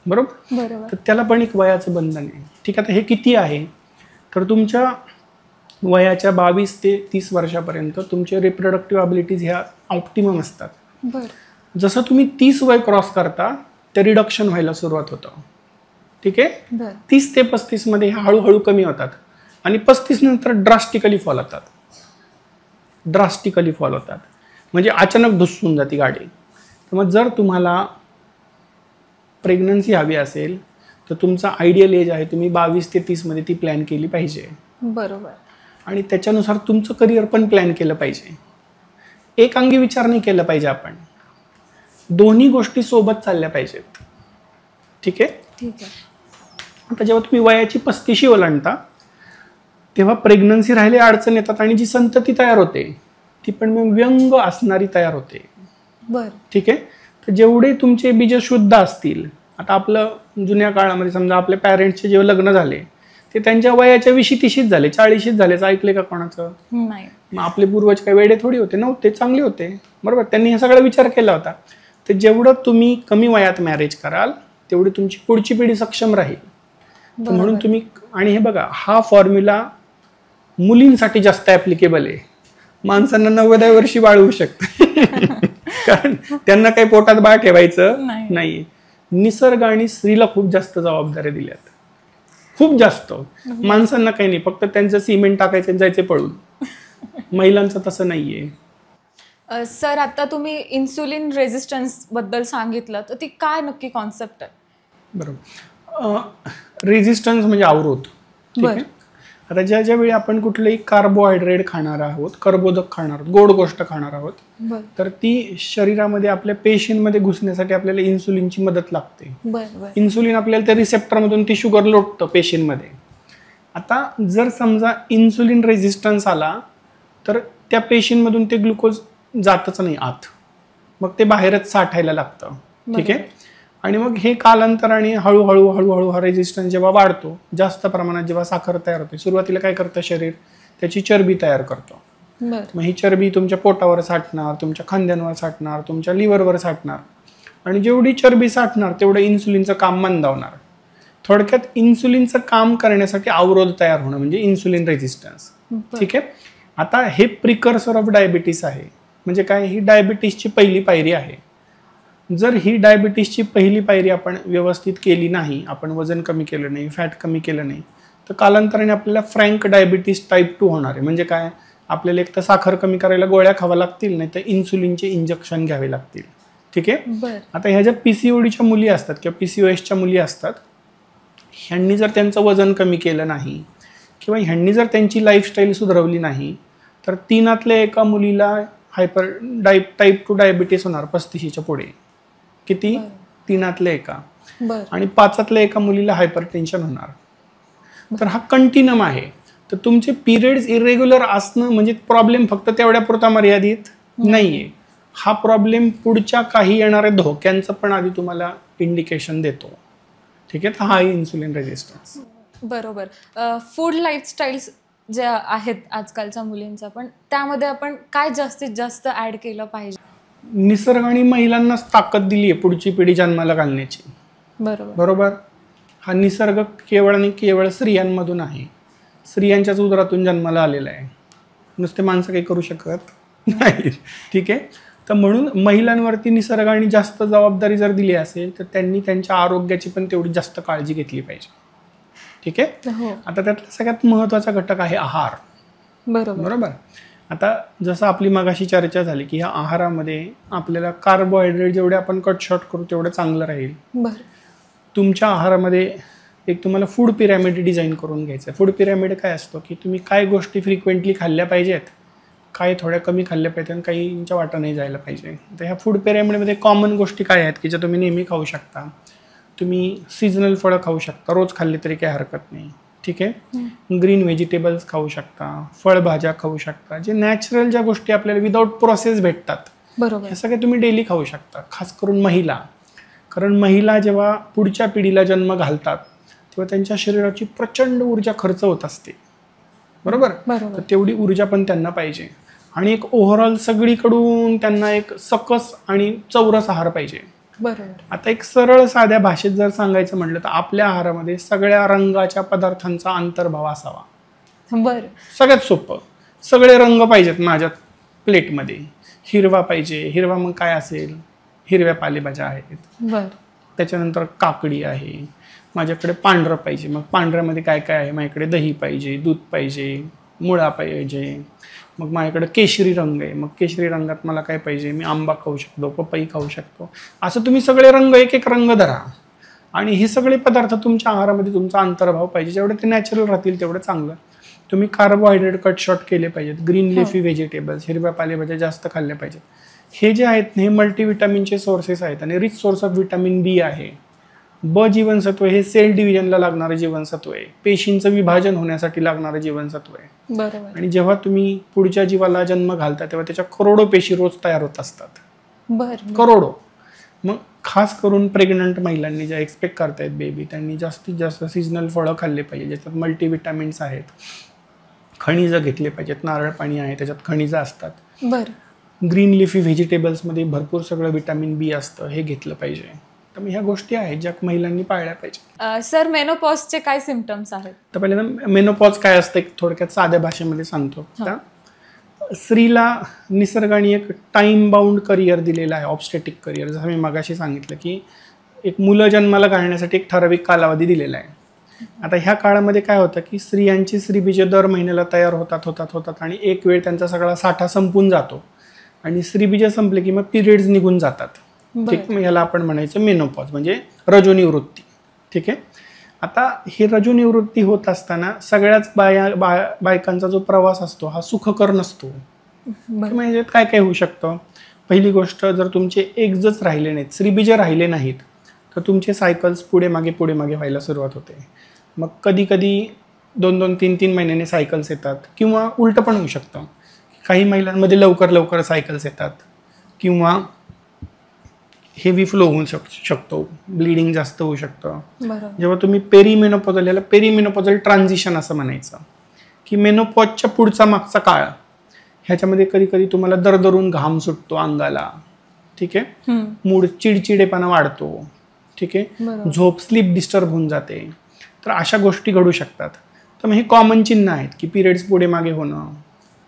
बरोबर. तर त्याला पण एक वयाचं बंधन आहे. ठीक आहे. आता हे किती आहे, तर तुमच्या वयाच्या 22 ते 30 वर्षापर्यंत तुमचे रिप्रोडक्टिव्ह ॲबिलिटीज ह्या ऑप्टिमम असतात. जसं तुम्ही 30 वय क्रॉस करता ते रिडक्शन व्हायला सुरुवात होतं, ठीक आहे. 30 ते 35 मध्ये ह्या हळूहळू कमी होतात आणि 35 नंतर ड्रास्टिकली फॉल होतात. म्हणजे अचानक धुसून जाते गाडी. तर मग जर तुम्हाला प्रेग्नन्सी हवी असेल तर तुमचा आयडियल एज आहे, तुम्ही 22 ते 30 मध्ये ती प्लॅन केली पाहिजे, बरोबर. आणि त्याच्यानुसार तुमचं करिअर पण प्लॅन केलं पाहिजे. एक अंगी विचार नाही केला पाहिजे आपण, दोन्ही गोष्टी सोबत चालल्या पाहिजेत, ठीक आहे. आता जेव्हा तुम्ही वयाची 35 ओलांडता तेव्हा प्रेग्नन्सी राहिले अडचण येतात आणि जी संतती तयार होते ती पण मग व्यंग असणारी तयार होते, ठीक आहे. तर जेवढे तुमचे बीज शुद्ध असतील, आता आपलं जुन्या काळामध्ये समजा आपल्या पॅरेंट्सचे जेव्हा लग्न झाले ते त्यांच्या वयाच्या 20-30 झाले, 40 झाले, ऐकले का कोणाचं? नाही. मग आपले पूर्वज काही वेडे थोडी होते, नव्हते, चांगले होते, बरोबर. त्यांनी हे सगळा विचार केला होता. तर जेवढं तुम्ही कमी वयात मॅरेज कराल तेवढी तुमची पुढची पिढी सक्षम राहील. तर म्हणून तुम्ही, आणि हे बघा, हा फॉर्म्युला मुलींसाठी जास्त ॲप्लिकेबल आहे. माणसांना 90व्या वर्षी बाळ होऊ शकतं कारण त्यांना काही पोटात बाळ ठेवायचं नाही. निसर्गाने स्त्रीला खूप जास्त जबाबदाऱ्या दिल्यात, खूप जास्त. माणसांना काही नाही, फक्त त्यांचं सिमेंट टाकायचं जायचे पळून. महिलांचं तसं नाहीये. सर, आता तुम्ही इन्सुलिन रेझिस्टन्स बद्दल सांगितलं, तर ती काय नक्की कॉन्सेप्ट आहे? बरोबर. रेझिस्टन्स म्हणजे अवरोध, ठीक आहे. आता ज्या वेळी आपण कुठलंही कार्बोहायड्रेट खाणार आहोत, कर्बोदक खाणार आहोत, गोड गोष्ट खाणार आहोत, तर ती शरीरामध्ये आपल्या पेशींमध्ये घुसण्यासाठी आपल्याला इन्सुलिनची मदत लागते. इन्सुलिन आपल्याला त्या रिसेप्टरमधून ती शुगर लोटतं पेशींमध्ये. आता जर समजा इन्सुलिन रेझिस्टन्स आला तर त्या पेशींमधून ते ग्लुकोज जातच नाही आत, मग ते बाहेरच साठायला लागतं, ठीक आहे. आणि मग हे कालांतराने हळूहळू हा रेझिस्टन्स जेव्हा वाढतो, जास्त प्रमाणात जेव्हा साखर तयार होते, सुरुवातीला काय करतं शरीर, त्याची चरबी तयार करतो. मग ही चरबी तुमच्या पोटावर साठणार, तुमच्या खांद्यांवर साठणार, तुमच्या लिव्हरवर साठणार, आणि जेवढी चरबी साठणार तेवढं इन्सुलिनचं काम मंदावणार. थोडक्यात इन्सुलिनचं काम करण्यासाठी अवरोध तयार होणं म्हणजे इन्सुलिन रेझिस्टन्स, ठीक आहे. आता हे प्रिकर्सर ऑफ डायबिटीस आहे. म्हणजे काय, ही डायबिटीसची पहिली पायरी आहे. जर ही डायबिटीसची पहिली पायरी आपण व्यवस्थित केली नाही, आपण वजन कमी केलं नाही, फॅट कमी केलं नाही, तर कालांतराने आपल्याला फ्रँक डायबिटीस टाईप 2 होणार आहे. म्हणजे काय, आपल्याला एक तर साखर कमी करायला गोळ्या खावा लागतील, नाही तर इन्सुलिनचे इंजेक्शन घ्यावे लागतील, ठीक आहे. आता ह्या ज्या PCODच्या मुली असतात किंवा PCOSच्या मुली असतात, ह्यांनी जर त्यांचं वजन कमी केलं नाही किंवा ह्यांनी जर त्यांची लाईफस्टाईल सुधारवली नाही तर 3 एका मुलीला टाईप 2 डायबिटीस होणार 35च्या पुढे. किती? बरं. 3 एका. बरं. आणि 5 एका मुलीला हायपरटेन्शन होणार. तर हा कंटिन्यम आहे. तर तुमचे पिरियड्स इरेग्युलर असणं म्हणजे प्रॉब्लेम फक्त तेवढ्या पुरता मर्यादित नाहीये. हा प्रॉब्लेम पुढच्या काही येणाऱ्या धोक्यांचं पण आधी तुम्हाला इंडिकेशन देतो. ठीक आहे. तर हा इन्सुलिन रेजिस्टन्स. बरोबर. फूड लाईफस्टाईल्स ज्या आहेत आजकालच्या मुलींचा, पण त्यामध्ये आपण काय जास्तीत जास्त ऍड केलं पाहिजे? निसर्गाने महिलांनाच ताकद दिली आहे पुढची पिढी जन्माला घालण्याची. बरोबर. बरोबर. हा निसर्ग केवळ आणि केवळ स्त्रियांमधून आहे. स्त्रियांच्याच उदरातून जन्माला आलेला आहे. नुसते माणसं काही करू शकत नाही. ठीक आहे. तर म्हणून महिलांवरती निसर्गाने जास्त जबाबदारी जर दिली असेल तर त्यांनी त्यांच्या आरोग्याची पण तेवढी जास्त काळजी घेतली पाहिजे. ठीक आहे. हो. आता त्यातला सगळ्यात महत्त्वाचा घटक आहे आहार. बरोबर. आता जसं आपली मगाशी चर्चा झाली की ह्या आहारामध्ये आपल्याला कार्बोहायड्रेट जेवढे आपण कट शॉर्ट करू तेवढं चांगलं राहील. बरं. तुमच्या आहारामध्ये एक तुम्हाला फूड पिरॅमिड डिझाईन करून घ्यायचं आहे. फूड पिरॅमिड काय असतो की तुम्ही काय गोष्टी फ्रिक्वेंटली खाल्ल्या पाहिजेत, काय थोड्या कमी खाल्ल्या पाहिजेत आणि काहींच्या वाटा नाही जायला पाहिजे. तर ह्या फूड पिरॅमिडमध्ये कॉमन गोष्टी काय आहेत की ज्या तुम्ही नेहमी खाऊ शकता. तुम्ही सीझनल फळं खाऊ शकता, रोज खाल्ली तरी काही हरकत नाही. ठीक आहे. ग्रीन व्हेजिटेबल्स खाऊ शकता, फळभाज्या खाऊ शकता, जे नॅचरल ज्या गोष्टी आपल्याला विदाऊट प्रोसेस भेटतात. बरोबर. हे सगळे तुम्ही डेली खाऊ शकता. खास करून महिला, कारण महिला जेव्हा पुढच्या पिढीला जन्म घालतात तेव्हा त्यांच्या शरीराची प्रचंड ऊर्जा खर्च होत असते. बरोबर. तर तेवढी ऊर्जा पण त्यांना पाहिजे आणि एक ओव्हरऑल सगळीकडून त्यांना एक सकस आणि चौरस आहार पाहिजे. बरोबर. आता एक सरळ साध्या भाषेत जर सांगायचं म्हटलं तर आपल्या आहारामध्ये सगळ्या रंगाच्या पदार्थांचा अंतर्भाव असावा. बरं. सगळ्यात सोपं, सगळे रंग पाहिजेत माझ्या प्लेटमध्ये. हिरवा पाहिजे, हिरवा मग काय असेल, हिरव्या पालेभाज्या आहेत. बरं. त्याच्यानंतर काकडी आहे. माझ्याकडे पांढरं पाहिजे, मग पांढऱ्यामध्ये काय काय आहे, माझ्याकडे दही पाहिजे, दूध पाहिजे, मुळा पाहिजे. मग माझ्याकडे केशरी रंग आहे, मग केशरी रंगात मला काय पाहिजे, मी आंबा खाऊ शकतो, पपई खाऊ शकतो. असं तुम्ही सगळे रंग एक एक रंग धरा आणि हे सगळे पदार्थ तुमच्या आहारामध्ये तुमचा अंतर्भाव पाहिजे. जेवढे ते नॅचरल राहतील तेवढं चांगलं. तुम्ही कार्बोहायड्रेट कट शॉर्ट केले पाहिजेत. ग्रीन लिफी व्हेजिटेबल्स, हिरव्या पालेभाज्या जास्त खाल्ल्या पाहिजेत. हे जे आहेत हे मल्टीव्हिटॅमिनचे सोर्सेस आहेत आणि रिच सोर्स ऑफ व्हिटॅमिन बी आहे. ब जीवनसत्व हे सेल डिव्हिजनला लागणारं जीवनसत्व आहे, पेशींचं विभाजन होण्यासाठी लागणारं जीवनसत्व आहे. बरोबर. आणि जेव्हा तुम्ही पुढच्या जीवाला जन्म घालता तेव्हा त्याच्या करोडो पेशी रोज तयार होत असतात. बरं. करोडो. मग खास करून प्रेग्नंट महिलांनी ज्या एक्सपेक्ट करतायत बेबी, त्यांनी जास्तीत जास्त सीझनल फळं खाल्ले पाहिजे ज्याच्यात मल्टीव्हिटॅमिन्स आहेत. खनिजं घेतले पाहिजेत. नारळ पाणी आहे त्याच्यात खनिजं असतात. बरं. ग्रीन लिफी व्हेजिटेबल्समध्ये भरपूर सगळं व्हिटॅमिन बी असतं, हे घेतलं पाहिजे. तर ह्या गोष्टी आहेत ज्या महिलांनी पाळल्या पाहिजे. सर, मेनोपॉजचे काय सिम्पटम्स आहेत? तर पहिल्यांदा मेनोपॉज काय असतं एक थोडक्यात साध्या भाषेमध्ये सांगतो. स्त्रीला निसर्गाने एक टाइम बाउंड करिअर दिलेला आहे, ऑब्स्टेटिक करिअर. जसं मी मगाशी सांगितलं की एक मुलं जन्माला घालण्यासाठी एक ठराविक कालावधी दिलेला आहे. आता ह्या काळामध्ये काय होतं की स्त्रियांची स्त्रीबीजे दर महिन्याला तयार होतात आणि एक वेळ त्यांचा सगळा साठा संपून जातो आणि स्त्रीबीजे संपले की मग पिरियड्स निघून जातात. ठीक. मग ह्याला आपण म्हणायचं मेनोपॉज म्हणजे रजोनिवृत्ती. ठीक आहे. आता ही रजोनिवृत्ती होत असताना सगळ्याच बायकांचा जो प्रवास असतो हा सुखकर नसतो. म्हणजे काय काय होऊ शकतं. पहिली गोष्ट, जर तुमचे एग्जच राहिले नाहीत, स्त्रीबीज राहिले नाहीत, तर तुमचे सायकल्स पुढे मागे व्हायला सुरुवात होते. मग कधी कधी 2-2, 3-3 महिन्याने सायकल्स येतात किंवा उलटं पण होऊ शकतं. काही महिलांमध्ये लवकर सायकल्स येतात किंवा हेवी फ्लो होऊ शकतो, ब्लिडिंग जास्त होऊ शकतं. जेव्हा तुम्ही पेरीमेनोपॉजल, याला पेरीमेनोपॉजल ट्रान्झिशन असं म्हणायचं की मेनोपॉजच्या पुढचा मागचा काळ, ह्याच्यामध्ये कधी कधी तुम्हाला दरदरून घाम सुटतो अंगाला. ठीक आहे. मूड, चिडचिडेपणा वाढतो. ठीक आहे. झोप, स्लीप डिस्टर्ब होऊन जाते. तर अशा गोष्टी घडू शकतात. तर मग हे कॉमन चिन्ह आहेत की पिरियड्स पुढे मागे होणं,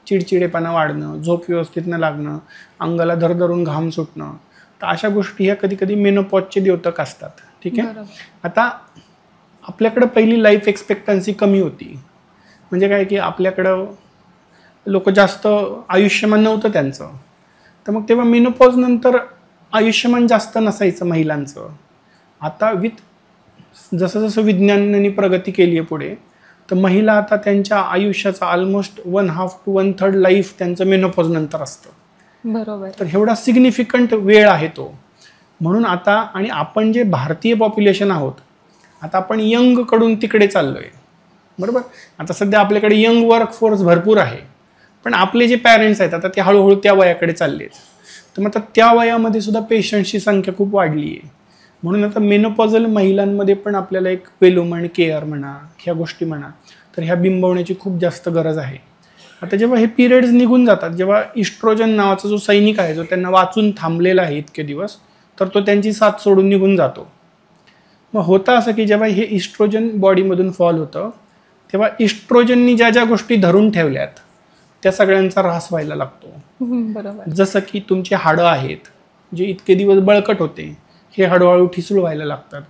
चिडचिडेपणा वाढणं, झोप व्यवस्थित न लागणं, अंगाला दरदरून घाम सुटणं. तर अशा गोष्टी ह्या कधी कधी मेनोपॉजचे द्योतक असतात. ठीक आहे. आता आपल्याकडं पहिली लाईफ एक्सपेक्टन्सी कमी होती. म्हणजे काय की आपल्याकडं लोक जास्त आयुष्यमान नव्हतं त्यांचं. तर मग तेव्हा मेनोपॉज नंतर आयुष्यमान जास्त नसायचं महिलांचं. आता जसं जसं विज्ञानाने प्रगती केली आहे पुढे, तर महिला आता त्यांच्या आयुष्याचा ऑलमोस्ट 1/2 to 1/3 लाईफ त्यांचं मेनोपॉज नंतर असतं. बरोबर. तर एवढा सिग्निफिकंट वेळ आहे तो. म्हणून आता आणि आपण जे भारतीय पॉप्युलेशन आहोत, आता आपण यंगकडून तिकडे चाललो आहे, बरोबर. आता सध्या आपल्याकडे यंग वर्कफोर्स भरपूर आहे, पण आपले जे पॅरेंट्स आहेत आता ते हळूहळू त्या वयाकडे चालले आहेत. तर मग आता त्या वयामध्ये सुद्धा पेशंट्सची संख्या खूप वाढली आहे. म्हणून आता मेनोपॉझल महिलांमध्ये पण आपल्याला एक वेल वुमन केअर म्हणा, ह्या गोष्टी म्हणा, तर ह्या बिंबवण्याची खूप जास्त गरज आहे. आता जेव्हा हे पिरियड्स निघून जातात, जेव्हा इस्ट्रोजन नावाचा जो सैनिक आहे, जो त्यांना वाचून थांबलेला आहे इतके दिवस, तर तो त्यांची साथ सोडून निघून जातो. मग होतं असं की जेव्हा हे इस्ट्रोजन बॉडीमधून फॉल होतं, तेव्हा इस्ट्रोजननी ज्या ज्या गोष्टी धरून ठेवल्यात त्या सगळ्यांचा ऱ्हास व्हायला लागतो. बरोबर. जसं की तुमची हाडं आहेत, जे इतके दिवस बळकट होते, हे हळूहळू ठिसूळ व्हायला लागतात.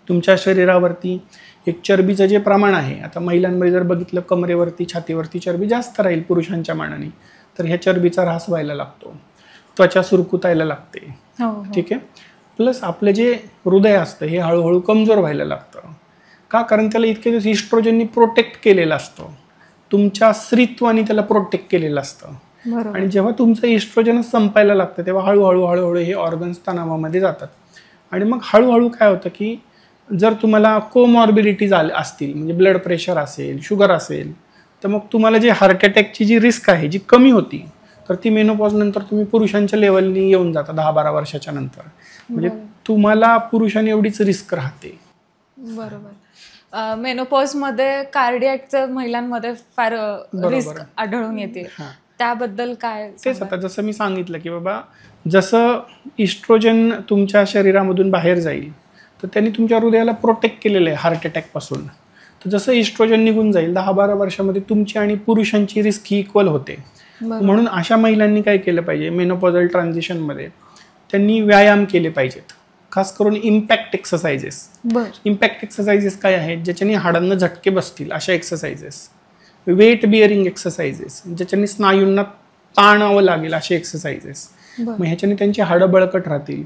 तुमच्या शरीरावरती एक चरबीचं जे प्रमाण आहे, आता महिलांमध्ये जर बघितलं कमरेवरती छातीवरती चरबी जास्त राहील पुरुषांच्या मानाने, तर ह्या चरबीचा ऱ्हास व्हायला लागतो. त्वचा सुरकुतायला लागते. ठीक आहे. प्लस आपलं जे हृदय असतं हे हळूहळू कमजोर व्हायला लागतं. का? कारण त्याला इतके दिवस इस्ट्रोजननी प्रोटेक्ट केलेलं असतं, तुमच्या स्त्रीत्वाने त्याला प्रोटेक्ट केलेलं असतं. आणि जेव्हा तुमचं इस्ट्रोजनच संपायला लागतं तेव्हा हळूहळू हे ऑर्गन्स तणावामध्ये जातात. आणि मग हळूहळू काय होतं की जर तुम्हाला कोमॉर्बिडिटीज असतील, म्हणजे ब्लड प्रेशर असेल, शुगर असेल, तर मग तुम्हाला जे हार्ट अटॅकची जी रिस्क आहे जी कमी होती, तर ती मेनोपॉज नंतर तुम्ही पुरुषांच्या लेवलनी येऊन जाता 10-12 वर्षाच्या नंतर. म्हणजे तुम्हाला पुरुषांनी एवढीच रिस्क राहते. बरोबर. मेनोपॉजमध्ये कार्डियॅकचं महिलांमध्ये फार रिस्क आढळून येते, त्याबद्दल काय? तेच आता जसं मी सांगितलं की बाबा जसं इस्ट्रोजन तुमच्या शरीरामधून बाहेर जाईल तर त्यांनी तुमच्या हृदयाला प्रोटेक्ट केलेलं आहे हार्ट अटॅकपासून. तर जसं इस्ट्रोजन निघून जाईल 10-12 वर्षामध्ये तुमची आणि पुरुषांची रिस्क ही इक्वल होते. म्हणून अशा महिलांनी काय केलं पाहिजे, मेनोपॉझल ट्रान्झिशनमध्ये त्यांनी व्यायाम केले पाहिजेत, खास करून इम्पॅक्ट एक्सरसाइजेस. इम्पॅक्ट एक्सरसाइजेस काय आहेत, ज्याच्याने हाडांना झटके बसतील अशा एक्सरसाइजेस. वेट बिअरिंग एक्सरसाइजेस, ज्याच्याने स्नायूंना ताणावं लागेल असे एक्सरसाइजेस. मग ह्याच्याने त्यांची हाडं बळकट राहतील,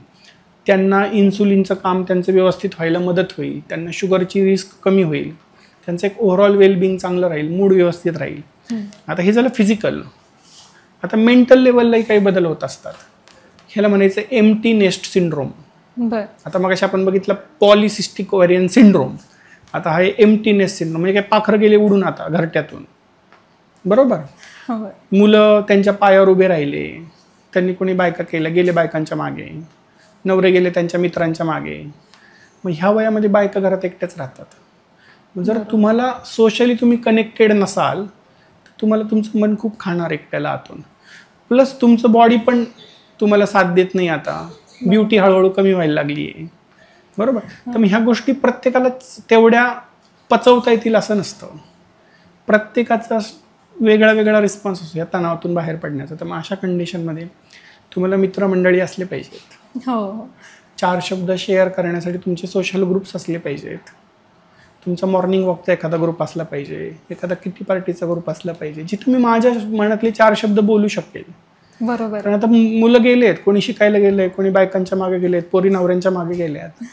त्यांना इन्सुलिनचं काम त्यांचं व्यवस्थित व्हायला मदत होईल, त्यांना शुगरची रिस्क कमी होईल, त्यांचं एक ओव्हरऑल वेलबिंग चांगलं राहील, मूड व्यवस्थित राहील. आता हे झालं फिजिकल. आता मेंटल लेवललाही काही बदल होत असतात. ह्याला म्हणायचं एम्प्टी नेस्ट सिंड्रोम. आता मग अशा आपण बघितलं पॉलिसिस्टिक ओव्हॅरियन सिंड्रोम. आता हा एम्प्टी नेस्ट सिंड्रोम म्हणजे काय, पाखरं गेले उडून आता घरट्यातून, बरोबर. मुलं त्यांच्या पायावर उभे राहिले, त्यांनी कोणी बायका केल्या, गेले बायकांच्या मागे, नवरे गेले त्यांच्या मित्रांच्या मागे. मग ह्या वयामध्ये बायका घरात एकट्याच राहतात. जर तुम्हाला सोशली तुम्ही कनेक्टेड नसाल तर तुम्हाला तुमचं मन खूप खाणार एकट्याला आतून. प्लस तुमचं बॉडी पण तुम्हाला साथ देत नाही. आता ब्युटी हळूहळू कमी व्हायला लागली आहे, बरोबर. तर मग ह्या गोष्टी प्रत्येकालाच तेवढ्या पचवता येतील असं नसतं. प्रत्येकाचा वेगळा वेगळा रिस्पॉन्स असतो या तणावातून बाहेर पडण्याचा. तर मग अशा कंडिशनमध्ये तुम्हाला मित्रमंडळी असले पाहिजेत. 4 शब्द शेअर करण्यासाठी तुमचे सोशल ग्रुप्स असले पाहिजेत. तुमचा मॉर्निंग वॉकचा एखादा ग्रुप असला पाहिजे, एखादा किटी पार्टीचा ग्रुप असला पाहिजे, जिथे मी माझ्या मनातले 4 शब्द बोलू शकेल. बरोबर. कारण आता मुलं गेलेत, कोणी शिकायला गेले, कोणी बायकांच्या मागे गेलेत, पोरी नवऱ्यांच्या मागे गेल्यात,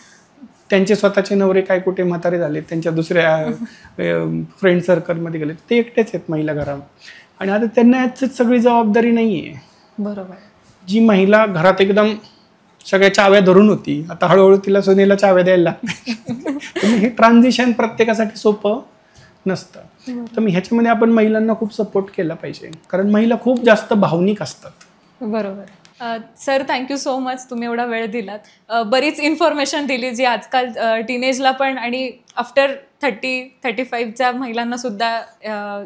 त्यांचे स्वतःचे नवरे काय कुठे म्हातारे झालेत, त्यांच्या दुसऱ्या फ्रेंड सर्कलमध्ये गेलेत, ते एकटेच आहेत महिला घरात. आणि आता त्यांना याचीच सगळी जबाबदारी नाही आहे. बरोबर. जी महिला घरात एकदम सगळ्या चाव्या धरून होती, आता हळूहळू तिला सोनेला चाव्या द्यायला लागते. हे ट्रान्झिशन प्रत्येकासाठी सोपं नसतं. तर मी ह्याच्यामध्ये आपण महिलांना खूप सपोर्ट केला पाहिजे, कारण महिला खूप जास्त भावनिक असतात. बरोबर. सर, थँक्यू सो मच, तुम्ही एवढा वेळ दिलात. बरीच इन्फॉर्मेशन दिली जी आजकाल टीनेजला पण आणि आफ्टर 30-35च्या महिलांना सुद्धा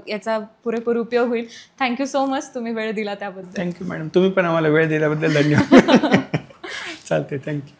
याचा पुरेपूर उपयोग होईल. थँक्यू सो मच, तुम्ही वेळ दिला त्याबद्दल. थँक्यू मॅडम, तुम्ही पण आम्हाला वेळ दिल्याबद्दल धन्यवाद. चालते, थँक्यू.